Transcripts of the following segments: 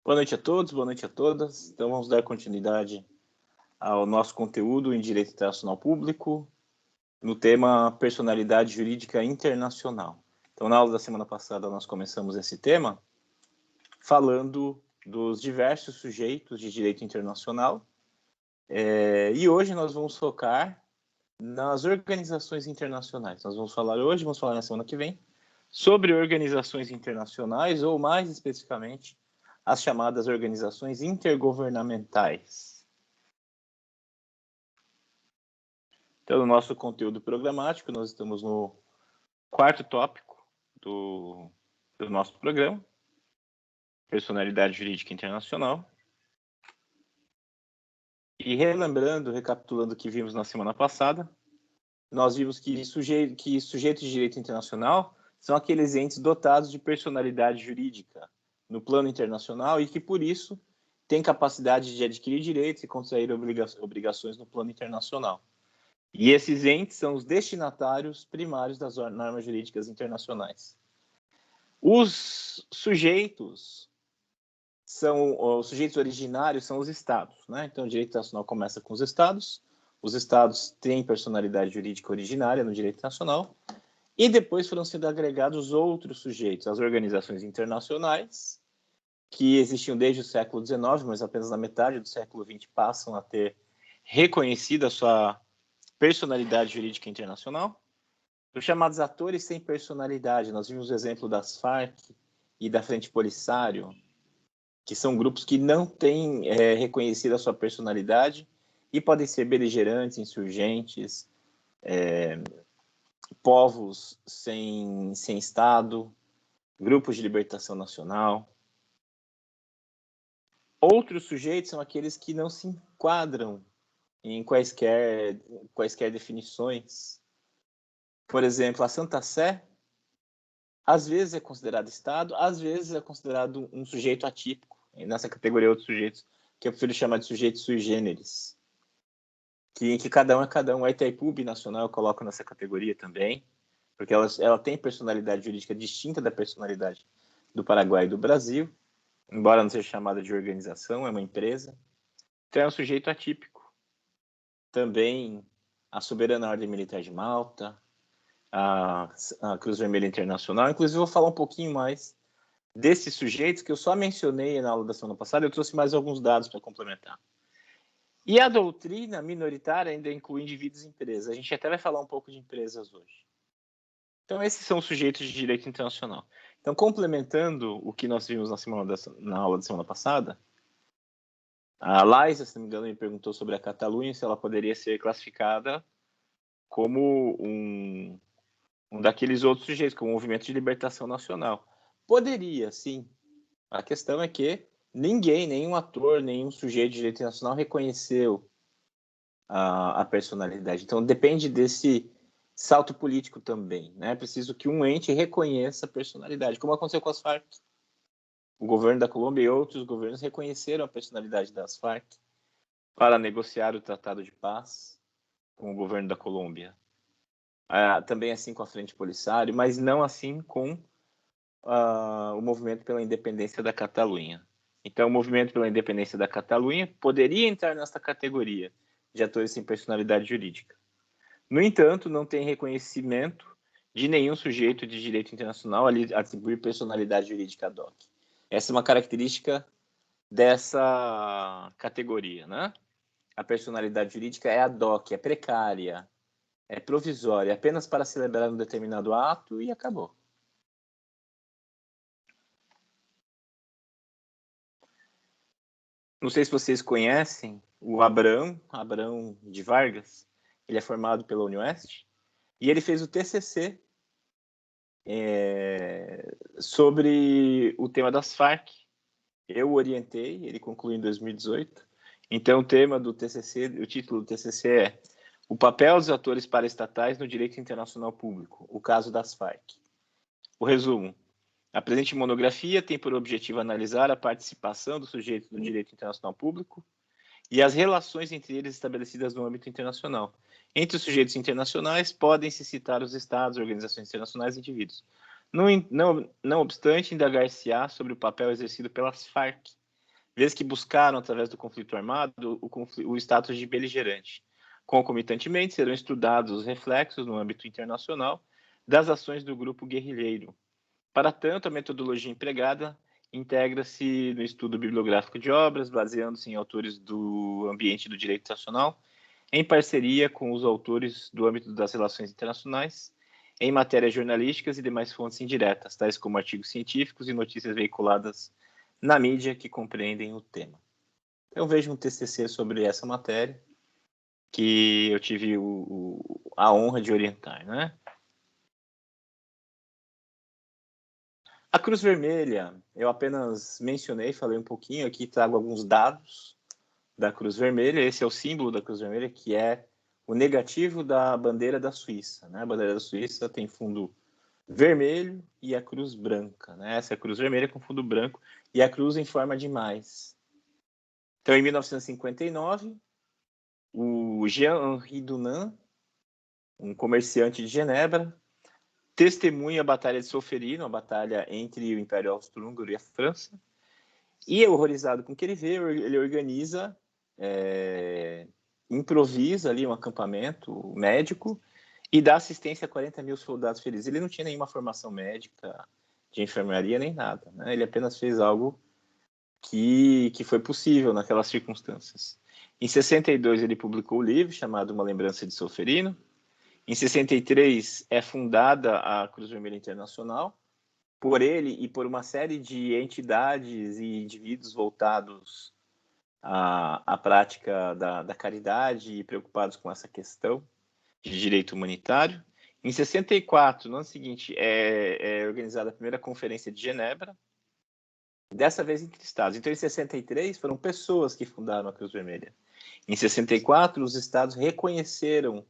Boa noite a todos, boa noite a todas. Então, vamos dar continuidade ao nosso conteúdo em Direito Internacional Público, no tema Personalidade Jurídica Internacional. Então, na aula da semana passada, nós começamos esse tema falando dos diversos sujeitos de direito internacional, e hoje nós vamos focar nas organizações internacionais. Nós vamos falar hoje, vamos falar na semana que vem, sobre organizações internacionais, ou mais especificamente, as chamadas organizações intergovernamentais. Então, no nosso conteúdo programático, nós estamos no quarto tópico do nosso programa, Personalidade Jurídica Internacional. E relembrando, recapitulando o que vimos na semana passada, nós vimos que sujeitos de direito internacional são aqueles entes dotados de personalidade jurídica no plano internacional e que, por isso, têm capacidade de adquirir direitos e contrair obrigações no plano internacional. E esses entes são os destinatários primários das normas jurídicas internacionais. Os sujeitos originários são os estados, né? Então, o direito internacional começa com os estados têm personalidade jurídica originária no direito internacional, e depois foram sendo agregados outros sujeitos, as organizações internacionais, que existiam desde o século XIX, mas apenas na metade do século XX passam a ter reconhecido a sua personalidade jurídica internacional. Os chamados atores sem personalidade, nós vimos o exemplo das Farc e da Frente Polisário, que são grupos que não têm reconhecido a sua personalidade e podem ser beligerantes, insurgentes, povos sem Estado, grupos de libertação nacional. Outros sujeitos são aqueles que não se enquadram em quaisquer definições. Por exemplo, a Santa Sé, às vezes é considerado Estado, às vezes é considerado um sujeito atípico. E nessa categoria, outros sujeitos, que eu prefiro chamar de sujeitos sui generis, que cada um é cada um. A Itaipu Binacional eu coloco nessa categoria também, porque ela tem personalidade jurídica distinta da personalidade do Paraguai e do Brasil, embora não seja chamada de organização, é uma empresa. Então é um sujeito atípico. Também a Soberana Ordem Militar de Malta, a Cruz Vermelha Internacional. Inclusive, eu vou falar um pouquinho mais desses sujeitos que eu só mencionei na aula da semana passada. Eu trouxe mais alguns dados para complementar. E a doutrina minoritária ainda inclui indivíduos e empresas. A gente até vai falar um pouco de empresas hoje. Então, esses são os sujeitos de direito internacional. Então, complementando o que nós vimos na aula da semana passada, a Laisa, se não me engano, me perguntou sobre a Catalunha, se ela poderia ser classificada como um daqueles outros sujeitos, como o movimento de libertação nacional. Poderia, sim. A questão é que ninguém, nenhum ator, nenhum sujeito de direito internacional reconheceu a personalidade. Então, depende desse salto político também, né? É preciso que um ente reconheça a personalidade, como aconteceu com as Farc. O governo da Colômbia e outros governos reconheceram a personalidade das Farc para negociar o Tratado de Paz com o governo da Colômbia. Também assim com a Frente Polisário, mas não assim com o movimento pela independência da Catalunha. Então, o movimento pela independência da Catalunha poderia entrar nessa categoria de atores sem personalidade jurídica. No entanto, não tem reconhecimento de nenhum sujeito de direito internacional a atribuir personalidade jurídica ad hoc. Essa é uma característica dessa categoria, né? A personalidade jurídica é ad hoc, é precária, é provisória, apenas para celebrar um determinado ato e acabou. Não sei se vocês conhecem o Abraham de Vargas. Ele é formado pela UniOeste e ele fez o TCC sobre o tema das Farc. Eu o orientei, ele concluiu em 2018. Então, o título do TCC é O papel dos atores paraestatais no direito internacional público, o caso das Farc. O resumo. A presente monografia tem por objetivo analisar a participação dos sujeitos no direito internacional público e as relações entre eles estabelecidas no âmbito internacional. Entre os sujeitos internacionais, podem-se citar os Estados, organizações internacionais e indivíduos. Não obstante, indagar-se-á sobre o papel exercido pelas Farc vez que buscaram, através do conflito armado, o status de beligerante. Concomitantemente, serão estudados os reflexos no âmbito internacional das ações do grupo guerrilheiro. Para tanto, a metodologia empregada integra-se no estudo bibliográfico de obras, baseando-se em autores do ambiente do direito internacional, em parceria com os autores do âmbito das relações internacionais, em matérias jornalísticas e demais fontes indiretas, tais como artigos científicos e notícias veiculadas na mídia que compreendem o tema. Eu vejo um TCC sobre essa matéria, que eu tive a honra de orientar, né? A Cruz Vermelha, eu apenas mencionei, falei um pouquinho, aqui trago alguns dados da Cruz Vermelha. Esse é o símbolo da Cruz Vermelha, que é o negativo da bandeira da Suíça, né? A bandeira da Suíça tem fundo vermelho e a cruz branca, né? Essa é a Cruz Vermelha com fundo branco e a cruz em forma de mais. Então, em 1959, o Jean-Henri Dunant, um comerciante de Genebra, testemunha a Batalha de Solferino, a batalha entre o Império Austro-Húngaro e a França, e horrorizado com o que ele vê, ele organiza, improvisa ali um acampamento médico e dá assistência a 40 mil soldados feridos. Ele não tinha nenhuma formação médica, de enfermaria, nem nada, né? Ele apenas fez algo que foi possível naquelas circunstâncias. Em 62, ele publicou o livro chamado Uma Lembrança de Solferino. Em 63, é fundada a Cruz Vermelha Internacional, por ele e por uma série de entidades e indivíduos voltados à prática da caridade e preocupados com essa questão de direito humanitário. Em 64, no ano seguinte, é organizada a primeira Conferência de Genebra, dessa vez entre estados. Então, em 63, foram pessoas que fundaram a Cruz Vermelha. Em 64, os estados reconheceram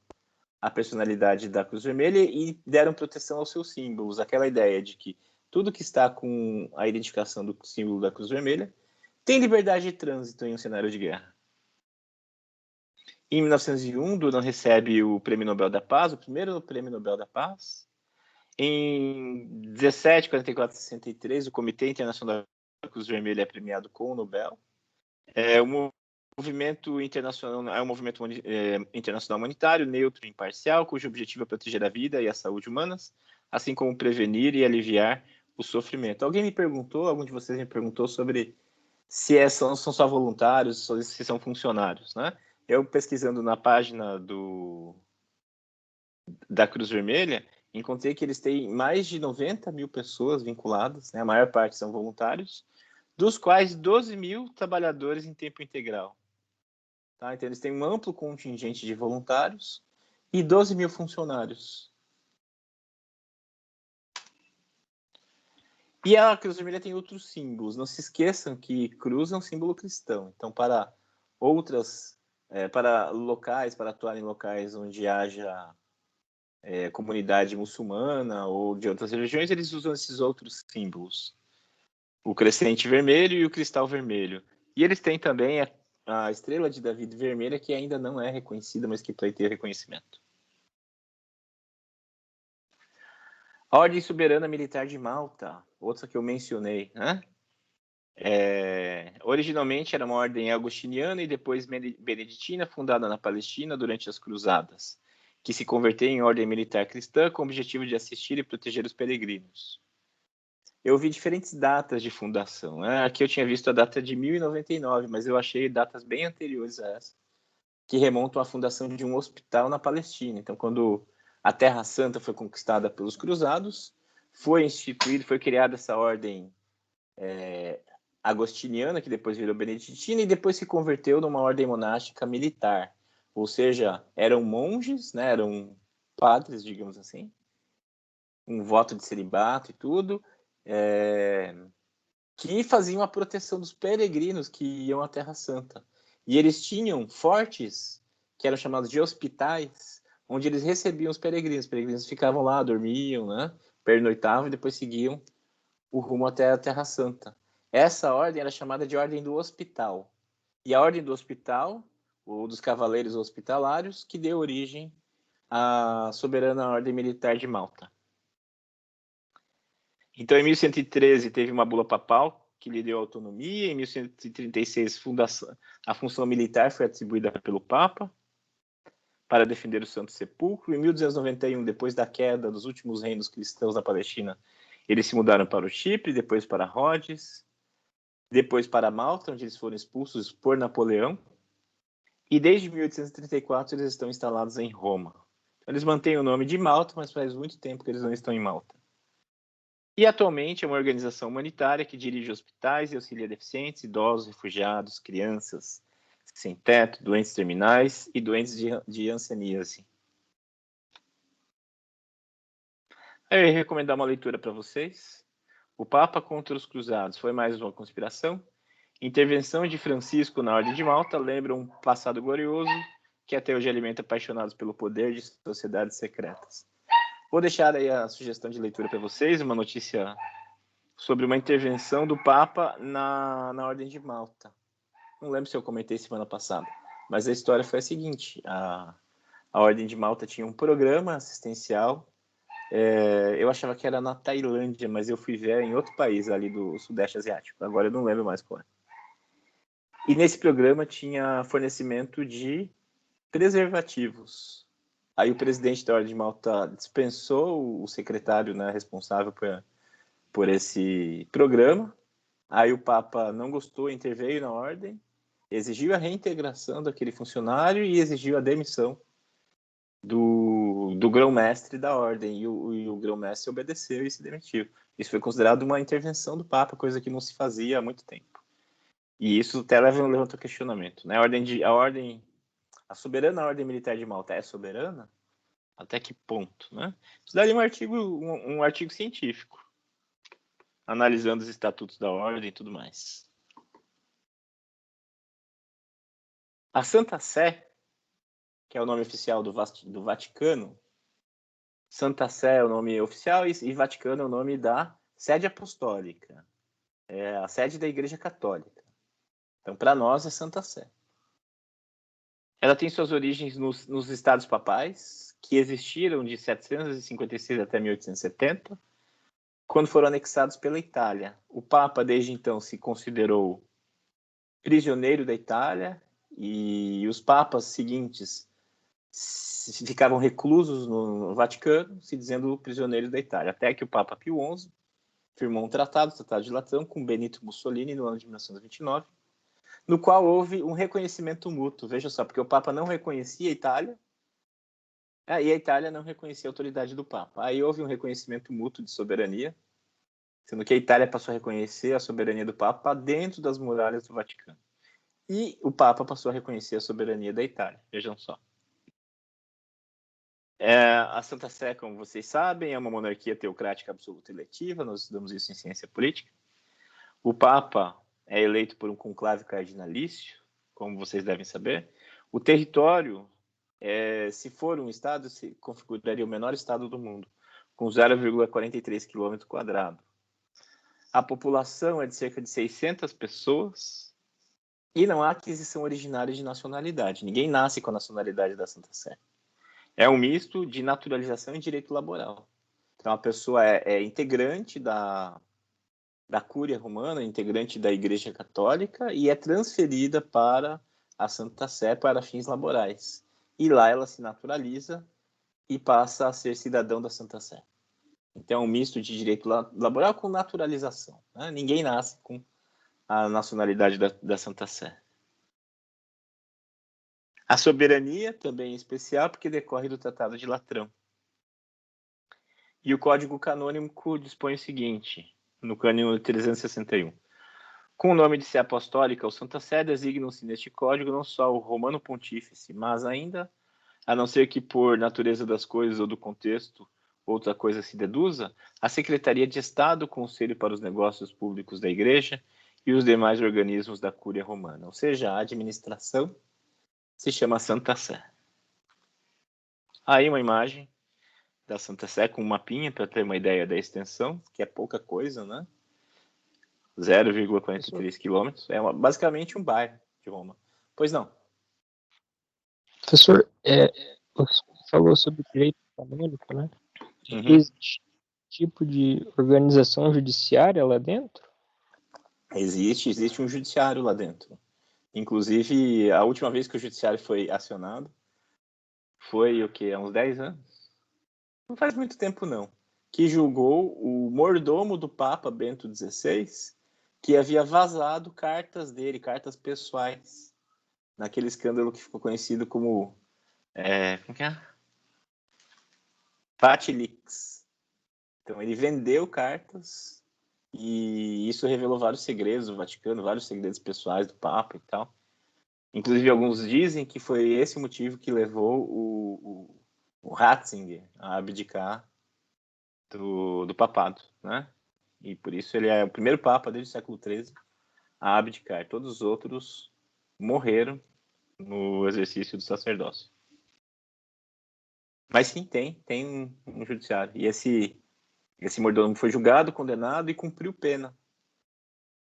a personalidade da Cruz Vermelha e deram proteção aos seus símbolos. Aquela ideia de que tudo que está com a identificação do símbolo da Cruz Vermelha tem liberdade de trânsito em um cenário de guerra. Em 1901, Dunant recebe o Prêmio Nobel da Paz, o primeiro Prêmio Nobel da Paz. Em 17, 44 e 63, o Comitê Internacional da Cruz Vermelha é premiado com o Nobel. O movimento internacional é um movimento internacional humanitário, neutro e imparcial, cujo objetivo é proteger a vida e a saúde humanas, assim como prevenir e aliviar o sofrimento. Alguém me perguntou, algum de vocês me perguntou sobre se são só voluntários, ou se são funcionários, né? Eu, pesquisando na página da Cruz Vermelha, encontrei que eles têm mais de 90 mil pessoas vinculadas, né? A maior parte são voluntários, dos quais 12 mil trabalhadores em tempo integral. Tá? Então, eles têm um amplo contingente de voluntários e 12 mil funcionários. E a Cruz Vermelha tem outros símbolos. Não se esqueçam que cruz é um símbolo cristão. Então, para para locais, para atuar em locais onde haja comunidade muçulmana ou de outras religiões, eles usam esses outros símbolos. O crescente vermelho e o cristal vermelho. E eles têm também a estrela de Davi vermelha, que ainda não é reconhecida, mas que pleiteia reconhecimento. A Ordem Soberana Militar de Malta, outra que eu mencionei, né? Originalmente era uma ordem agostiniana e depois beneditina, fundada na Palestina durante as Cruzadas, que se converteu em ordem militar cristã com o objetivo de assistir e proteger os peregrinos. Eu vi diferentes datas de fundação, né? Aqui eu tinha visto a data de 1099, mas eu achei datas bem anteriores a essa, que remontam à fundação de um hospital na Palestina. Então, quando a Terra Santa foi conquistada pelos cruzados, foi criada essa ordem agostiniana, que depois virou beneditina, e depois se converteu numa ordem monástica militar. Ou seja, eram monges, né, eram padres, digamos assim, um voto de celibato e tudo, que faziam a proteção dos peregrinos que iam à Terra Santa. E eles tinham fortes, que eram chamados de hospitais, onde eles recebiam os peregrinos. Os peregrinos ficavam lá, dormiam, né, pernoitavam e depois seguiam o rumo até a Terra Santa. Essa ordem era chamada de Ordem do Hospital. E a Ordem do Hospital, ou dos Cavaleiros Hospitalários, que deu origem à Soberana Ordem Militar de Malta. Então, em 1113, teve uma bula papal que lhe deu autonomia. Em 1136, a função militar foi atribuída pelo Papa para defender o Santo Sepulcro. Em 1291, depois da queda dos últimos reinos cristãos na Palestina, eles se mudaram para o Chipre, depois para Rhodes, depois para Malta, onde eles foram expulsos por Napoleão. E desde 1834 eles estão instalados em Roma. Eles mantêm o nome de Malta, mas faz muito tempo que eles não estão em Malta. E atualmente é uma organização humanitária que dirige hospitais e auxilia deficientes, idosos, refugiados, crianças sem teto, doentes terminais e doentes de hanseníase. Eu ia recomendar uma leitura para vocês. O Papa contra os Cruzados foi mais uma conspiração. Intervenção de Francisco na Ordem de Malta lembra um passado glorioso que até hoje alimenta apaixonados pelo poder de sociedades secretas. Vou deixar aí a sugestão de leitura para vocês, uma notícia sobre uma intervenção do Papa na Ordem de Malta. Não lembro se eu comentei semana passada, mas a história foi a seguinte: a Ordem de Malta tinha um programa assistencial. Eu achava que era na Tailândia, mas eu fui ver em outro país ali do Sudeste Asiático. Agora eu não lembro mais qual é. E nesse programa tinha fornecimento de preservativos. Aí o presidente da Ordem de Malta dispensou o secretário, né, responsável por esse programa. Aí o Papa não gostou, interveio na Ordem, exigiu a reintegração daquele funcionário e exigiu a demissão do grão-mestre da Ordem. E o grão-mestre obedeceu e se demitiu. Isso foi considerado uma intervenção do Papa, coisa que não se fazia há muito tempo. E isso até levanta o questionamento, né? A soberana Ordem Militar de Malta é soberana? Até que ponto, né? Isso daria um artigo científico, analisando os estatutos da Ordem e tudo mais. A Santa Sé, que é o nome oficial do Vaticano, Santa Sé é o nome oficial e Vaticano é o nome da sede apostólica. É a sede da Igreja Católica. Então, para nós, é Santa Sé. Ela tem suas origens nos estados papais, que existiram de 756 até 1870, quando foram anexados pela Itália. O Papa, desde então, se considerou prisioneiro da Itália, e os papas seguintes ficavam reclusos no Vaticano, se dizendo prisioneiros da Itália, até que o Papa Pio XI firmou um tratado, o Tratado de Latrão, com Benito Mussolini, no ano de 1929, no qual houve um reconhecimento mútuo. Veja só, porque o Papa não reconhecia a Itália, e a Itália não reconhecia a autoridade do Papa. Aí houve um reconhecimento mútuo de soberania, sendo que a Itália passou a reconhecer a soberania do Papa dentro das muralhas do Vaticano. E o Papa passou a reconhecer a soberania da Itália. Vejam só. A Santa Sé, como vocês sabem, é uma monarquia teocrática absoluta e eletiva. Nós estudamos isso em ciência política. O Papa é eleito por um conclave cardinalício, como vocês devem saber. O território, se for um estado, se configuraria o menor estado do mundo, com 0,43 km². A população é de cerca de 600 pessoas e não há aquisição originária de nacionalidade. Ninguém nasce com a nacionalidade da Santa Sé. É um misto de naturalização e direito laboral. Então, a pessoa é integrante da Cúria Romana, integrante da Igreja Católica, e é transferida para a Santa Sé para fins laborais. E lá ela se naturaliza e passa a ser cidadão da Santa Sé. Então, é um misto de direito laboral com naturalização, né? Ninguém nasce com a nacionalidade da Santa Sé. A soberania também é especial porque decorre do Tratado de Latrão. E o Código Canônico dispõe o seguinte, no Cânone 361. Com o nome de Sé Apostólica, o Santa Sé designam-se neste código não só o Romano Pontífice, mas ainda, a não ser que por natureza das coisas ou do contexto outra coisa se deduza, a Secretaria de Estado, o Conselho para os Negócios Públicos da Igreja e os demais organismos da Cúria Romana. Ou seja, a administração se chama Santa Sé. Aí uma imagem da Santa Sé com um mapinha para ter uma ideia da extensão, que é pouca coisa, né? 0,43 quilômetros. É basicamente um bairro de Roma. Pois não. Professor, você falou sobre direito canônico, né? Uhum. Existe tipo de organização judiciária lá dentro? Existe um judiciário lá dentro. Inclusive, a última vez que o judiciário foi acionado foi o quê? Há uns 10 anos? Não faz muito tempo, não. Que julgou o mordomo do Papa Bento XVI, que havia vazado cartas dele, cartas pessoais, naquele escândalo que ficou conhecido como... como que é? Patilix. Então, ele vendeu cartas e isso revelou vários segredos do Vaticano, vários segredos pessoais do Papa e tal. Inclusive, alguns dizem que foi esse o motivo que levou o Ratzinger a abdicar do papado, né? E por isso ele é o primeiro papa desde o século XIII a abdicar. Todos os outros morreram no exercício do sacerdócio. Mas sim, tem um judiciário. E esse mordomo foi julgado, condenado e cumpriu pena.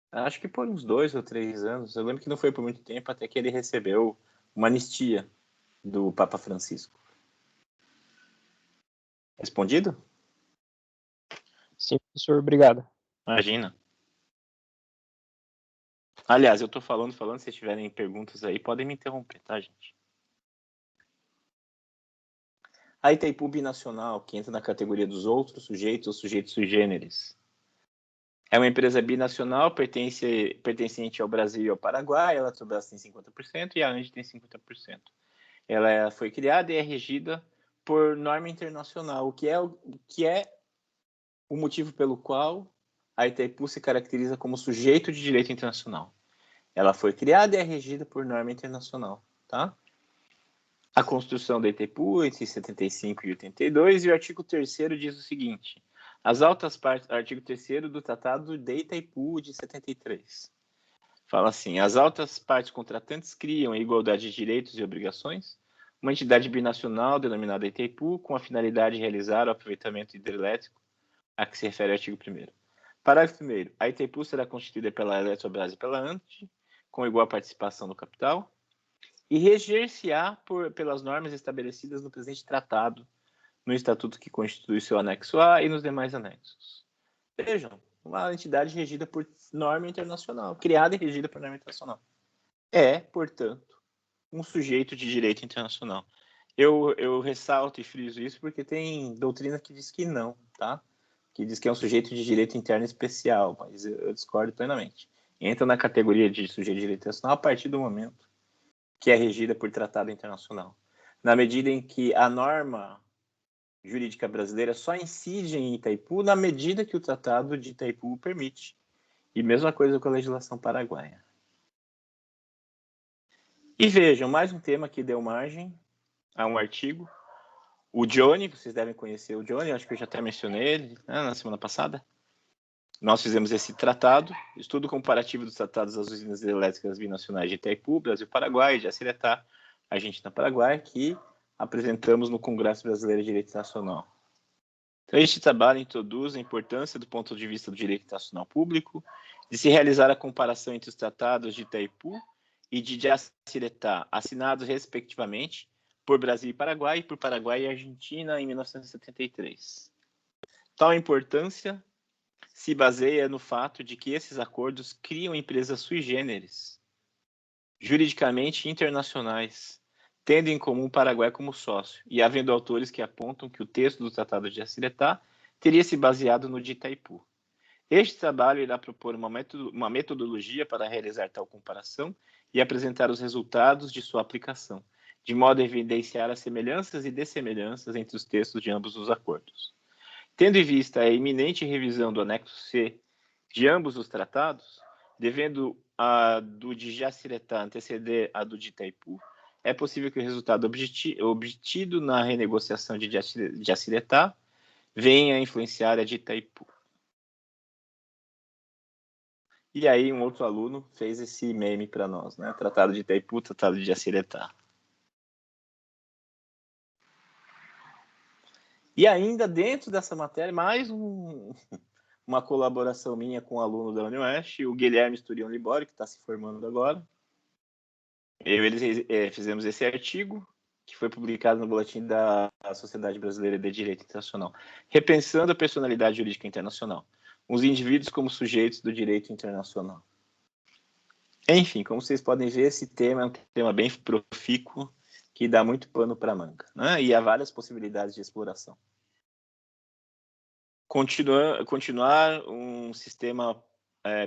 Acho que por uns 2 ou 3 anos. Eu lembro que não foi por muito tempo, até que ele recebeu uma anistia do Papa Francisco. Respondido? Sim, professor, obrigado. Imagina. Aliás, eu tô falando, se vocês tiverem perguntas aí, podem me interromper, tá, gente? A Itaipu Binacional, que entra na categoria dos outros sujeitos ou sujeitos sui generis. É uma empresa binacional, pertencente ao Brasil e ao Paraguai, a Eletrobras tem 50% e a ANGE tem 50%. Ela foi criada e é regida por norma internacional, o que é o motivo pelo qual a Itaipu se caracteriza como sujeito de direito internacional. Ela foi criada e é regida por norma internacional, tá? A Constituição da Itaipu, entre 75 e 82, e o artigo 3º diz o seguinte: as altas partes, artigo 3º do Tratado de Itaipu de 73. Fala assim: as altas partes contratantes criam, em igualdade de direitos e obrigações, uma entidade binacional denominada Itaipu, com a finalidade de realizar o aproveitamento hidrelétrico a que se refere o artigo 1º. Parágrafo 1º. A Itaipu será constituída pela Eletrobras e pela ANTE, com igual participação no capital, e reger-se-á pelas normas estabelecidas no presente tratado, no estatuto que constitui seu anexo A e nos demais anexos. Vejam, uma entidade regida por norma internacional, criada e regida por norma internacional. É, portanto, um sujeito de direito internacional. Eu ressalto e friso isso porque tem doutrina que diz que não, tá? Que diz que é um sujeito de direito interno especial, mas eu discordo plenamente. Entra na categoria de sujeito de direito internacional a partir do momento que é regida por tratado internacional. Na medida em que a norma jurídica brasileira só incide em Itaipu na medida que o Tratado de Itaipu permite. E mesma coisa com a legislação paraguaia. E vejam, mais um tema que deu margem a um artigo. O Johnny, vocês devem conhecer o Johnny, acho que eu já até mencionei ele, né, na semana passada. Nós fizemos esse tratado, estudo comparativo dos tratados das usinas elétricas binacionais de Itaipu, Brasil-Paraguai, de Jaciretá, Argentina-Paraguai, que apresentamos no Congresso Brasileiro de Direito Internacional. Então, este trabalho introduz a importância do ponto de vista do direito internacional público, de se realizar a comparação entre os tratados de Itaipu e de Jaciretá, assinados respectivamente por Brasil e Paraguai, e por Paraguai e Argentina em 1973. Tal importância se baseia no fato de que esses acordos criam empresas sui generis, juridicamente internacionais, tendo em comum o Paraguai como sócio, e havendo autores que apontam que o texto do Tratado de Jaciretá teria se baseado no de Itaipu. Este trabalho irá propor uma metodologia para realizar tal comparação e apresentar os resultados de sua aplicação, de modo a evidenciar as semelhanças e dessemelhanças entre os textos de ambos os acordos. Tendo em vista a iminente revisão do anexo C de ambos os tratados, devendo a do de Jaciretá anteceder a do de Itaipu, é possível que o resultado obtido na renegociação de Jaciretá venha a influenciar a de Itaipu. E aí um outro aluno fez esse meme para nós, né? Tratado de Itaipu, Tratado de Jaciretá. E ainda dentro dessa matéria, mais uma colaboração minha com um aluno da UniOeste, o Guilherme Sturion Libori, que está se formando agora. Eu e eles fizemos esse artigo, que foi publicado no boletim da Sociedade Brasileira de Direito Internacional, repensando a personalidade jurídica internacional, os indivíduos como sujeitos do direito internacional. Enfim, como vocês podem ver, esse tema é um tema bem profícuo, que dá muito pano para manga, né? E há várias possibilidades de exploração. Continuar um sistema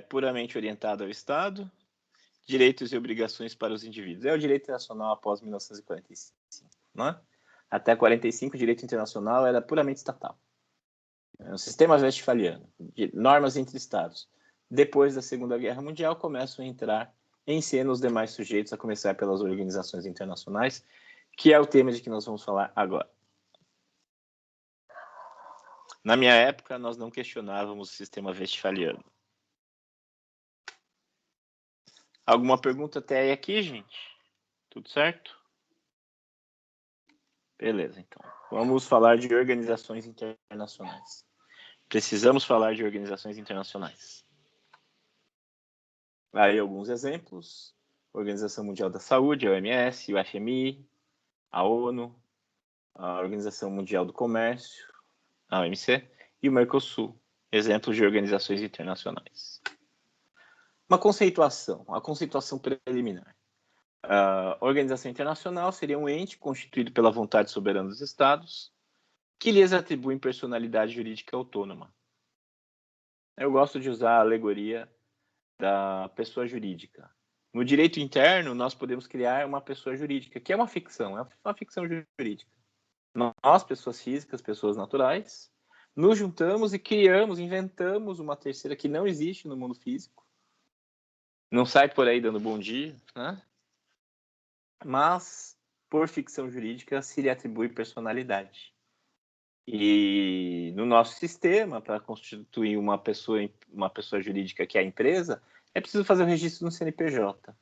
puramente orientado ao Estado, direitos e obrigações para os indivíduos. É o direito internacional após 1945, né? Até 45, o direito internacional era puramente estatal. É um sistema westphaliano, de normas entre Estados. Depois da Segunda Guerra Mundial, começam a entrar em cena os demais sujeitos, a começar pelas organizações internacionais, que é o tema de que nós vamos falar agora. Na minha época, nós não questionávamos o sistema westphaliano. Alguma pergunta até aí aqui, gente? Tudo certo? Beleza, então. Vamos falar de organizações internacionais. Precisamos falar de organizações internacionais. Aí alguns exemplos. Organização Mundial da Saúde, a OMS, o FMI, a ONU, a Organização Mundial do Comércio, a OMC, e o Mercosul, exemplos de organizações internacionais. Uma conceituação, a conceituação preliminar. A organização internacional seria um ente constituído pela vontade soberana dos Estados, que lhes atribuem personalidade jurídica autônoma. Eu gosto de usar a alegoria da pessoa jurídica. No direito interno, nós podemos criar uma pessoa jurídica, que é uma ficção jurídica. Nós, pessoas físicas, pessoas naturais, nos juntamos e criamos, inventamos uma terceira que não existe no mundo físico. Não sai por aí dando bom dia, né? Mas, por ficção jurídica, se lhe atribui personalidade. E no nosso sistema, para constituir uma pessoa jurídica que é a empresa, é preciso fazer o registro no CNPJ.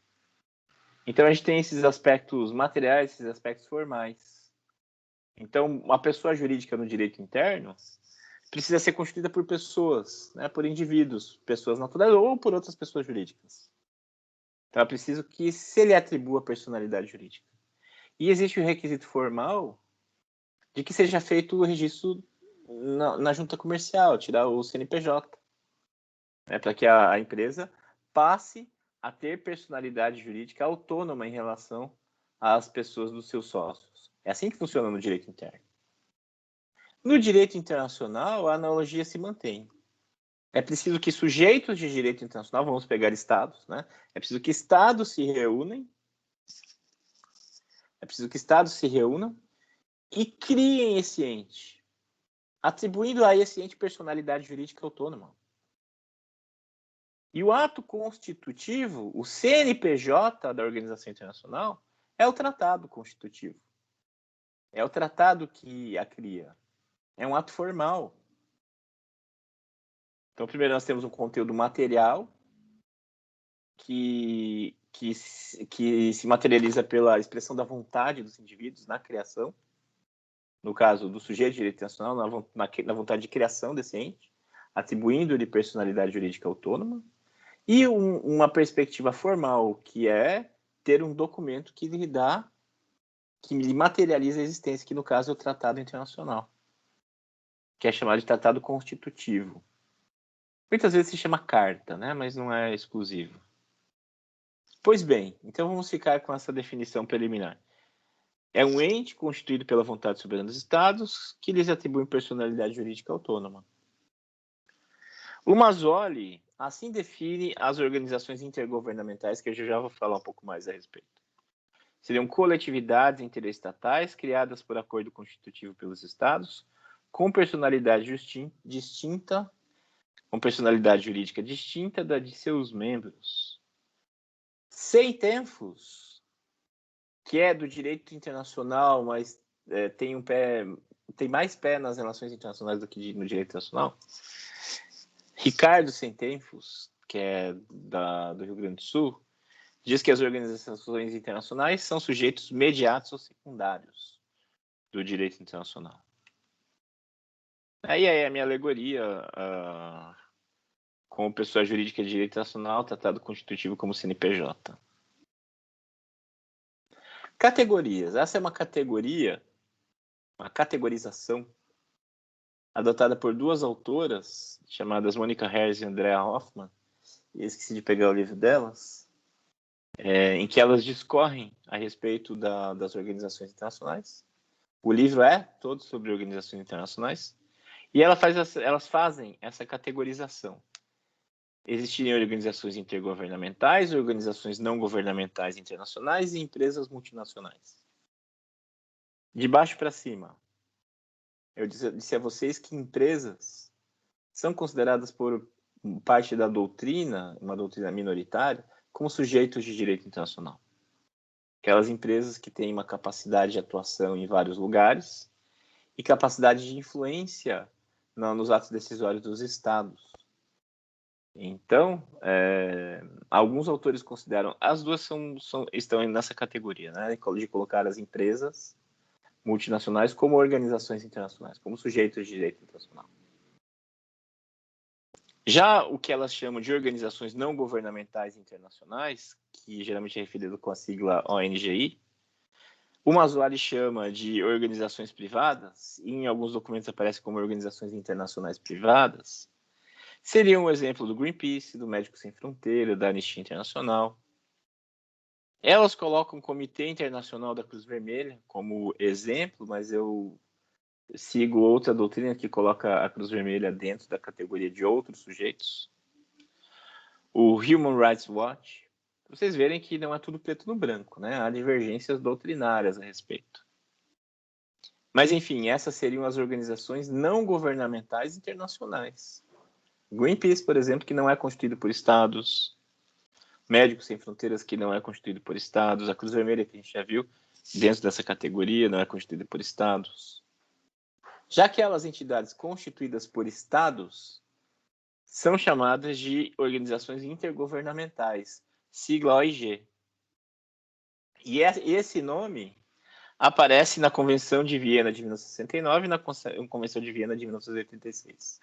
Então, a gente tem esses aspectos materiais, esses aspectos formais. Então, uma pessoa jurídica no direito interno precisa ser constituída por pessoas, né, por indivíduos, pessoas naturais ou por outras pessoas jurídicas. Então, é preciso que se lhe atribua personalidade jurídica. E existe o requisito formal de que seja feito o registro na junta comercial, tirar o CNPJ, né, para que a empresa passe a ter personalidade jurídica autônoma em relação às pessoas dos seus sócios. É assim que funciona no direito interno. No direito internacional, a analogia se mantém. É preciso que sujeitos de direito internacional, vamos pegar estados, né? É preciso que estados se reúnem, e criem esse ente, atribuindo a esse ente personalidade jurídica autônoma. E o ato constitutivo, o CNPJ da Organização Internacional, é o tratado constitutivo. É o tratado que a cria. É um ato formal. Então, primeiro nós temos um conteúdo material que se materializa pela expressão da vontade dos indivíduos na criação. No caso do sujeito de direito internacional, na vontade de criação desse ente, atribuindo-lhe personalidade jurídica autônoma. E uma perspectiva formal, que é ter um documento que lhe materializa a existência, que no caso é o Tratado Internacional, que é chamado de Tratado Constitutivo. Muitas vezes se chama carta, né? Mas não é exclusivo. Pois bem, então vamos ficar com essa definição preliminar. É um ente constituído pela vontade soberana dos Estados que lhes atribui personalidade jurídica autônoma. O Mazzoli assim define as organizações intergovernamentais, que eu já vou falar um pouco mais a respeito. Seriam coletividades interestatais criadas por acordo constitutivo pelos Estados, com personalidade jurídica distinta da de seus membros. Seitenfus, que é do direito internacional, mas tem mais pé nas relações internacionais do que no direito internacional. Ricardo Seitenfus, que é do Rio Grande do Sul, diz que as organizações internacionais são sujeitos imediatos ou secundários do direito internacional. Aí a minha alegoria com pessoa jurídica de direito internacional, tratado constitutivo como CNPJ. Categorias. Essa é uma categorização adotada por duas autoras chamadas Monica Harris e Andrea Hoffman. E esqueci de pegar o livro delas. em que elas discorrem a respeito das organizações internacionais. O livro é todo sobre organizações internacionais. E elas fazem essa categorização. Existiriam organizações intergovernamentais, organizações não governamentais internacionais e empresas multinacionais. De baixo para cima, eu disse a vocês que empresas são consideradas por parte da doutrina, uma doutrina minoritária, como sujeitos de direito internacional. Aquelas empresas que têm uma capacidade de atuação em vários lugares e capacidade de influência nos atos decisórios dos estados. Então, alguns autores consideram, as duas estão nessa categoria, né, de colocar as empresas multinacionais como organizações internacionais, como sujeitos de direito internacional. Já o que elas chamam de organizações não governamentais internacionais, que geralmente é referido com a sigla ONGI, o Mazzuari chama de organizações privadas, e em alguns documentos aparece como organizações internacionais privadas, seria um exemplo do Greenpeace, do Médicos Sem Fronteira, da Anistia Internacional. Elas colocam o Comitê Internacional da Cruz Vermelha como exemplo, mas eu sigo outra doutrina que coloca a Cruz Vermelha dentro da categoria de outros sujeitos. O Human Rights Watch. Pra vocês verem que não é tudo preto no branco, né? Há divergências doutrinárias a respeito. Mas, enfim, essas seriam as organizações não governamentais internacionais. Greenpeace, por exemplo, que não é constituído por estados. Médicos Sem Fronteiras, que não é constituído por estados. A Cruz Vermelha, que a gente já viu, dentro dessa categoria, não é constituída por estados. Já aquelas entidades constituídas por estados são chamadas de organizações intergovernamentais, sigla OIG. E esse nome aparece na Convenção de Viena de 1969 e na Convenção de Viena de 1986.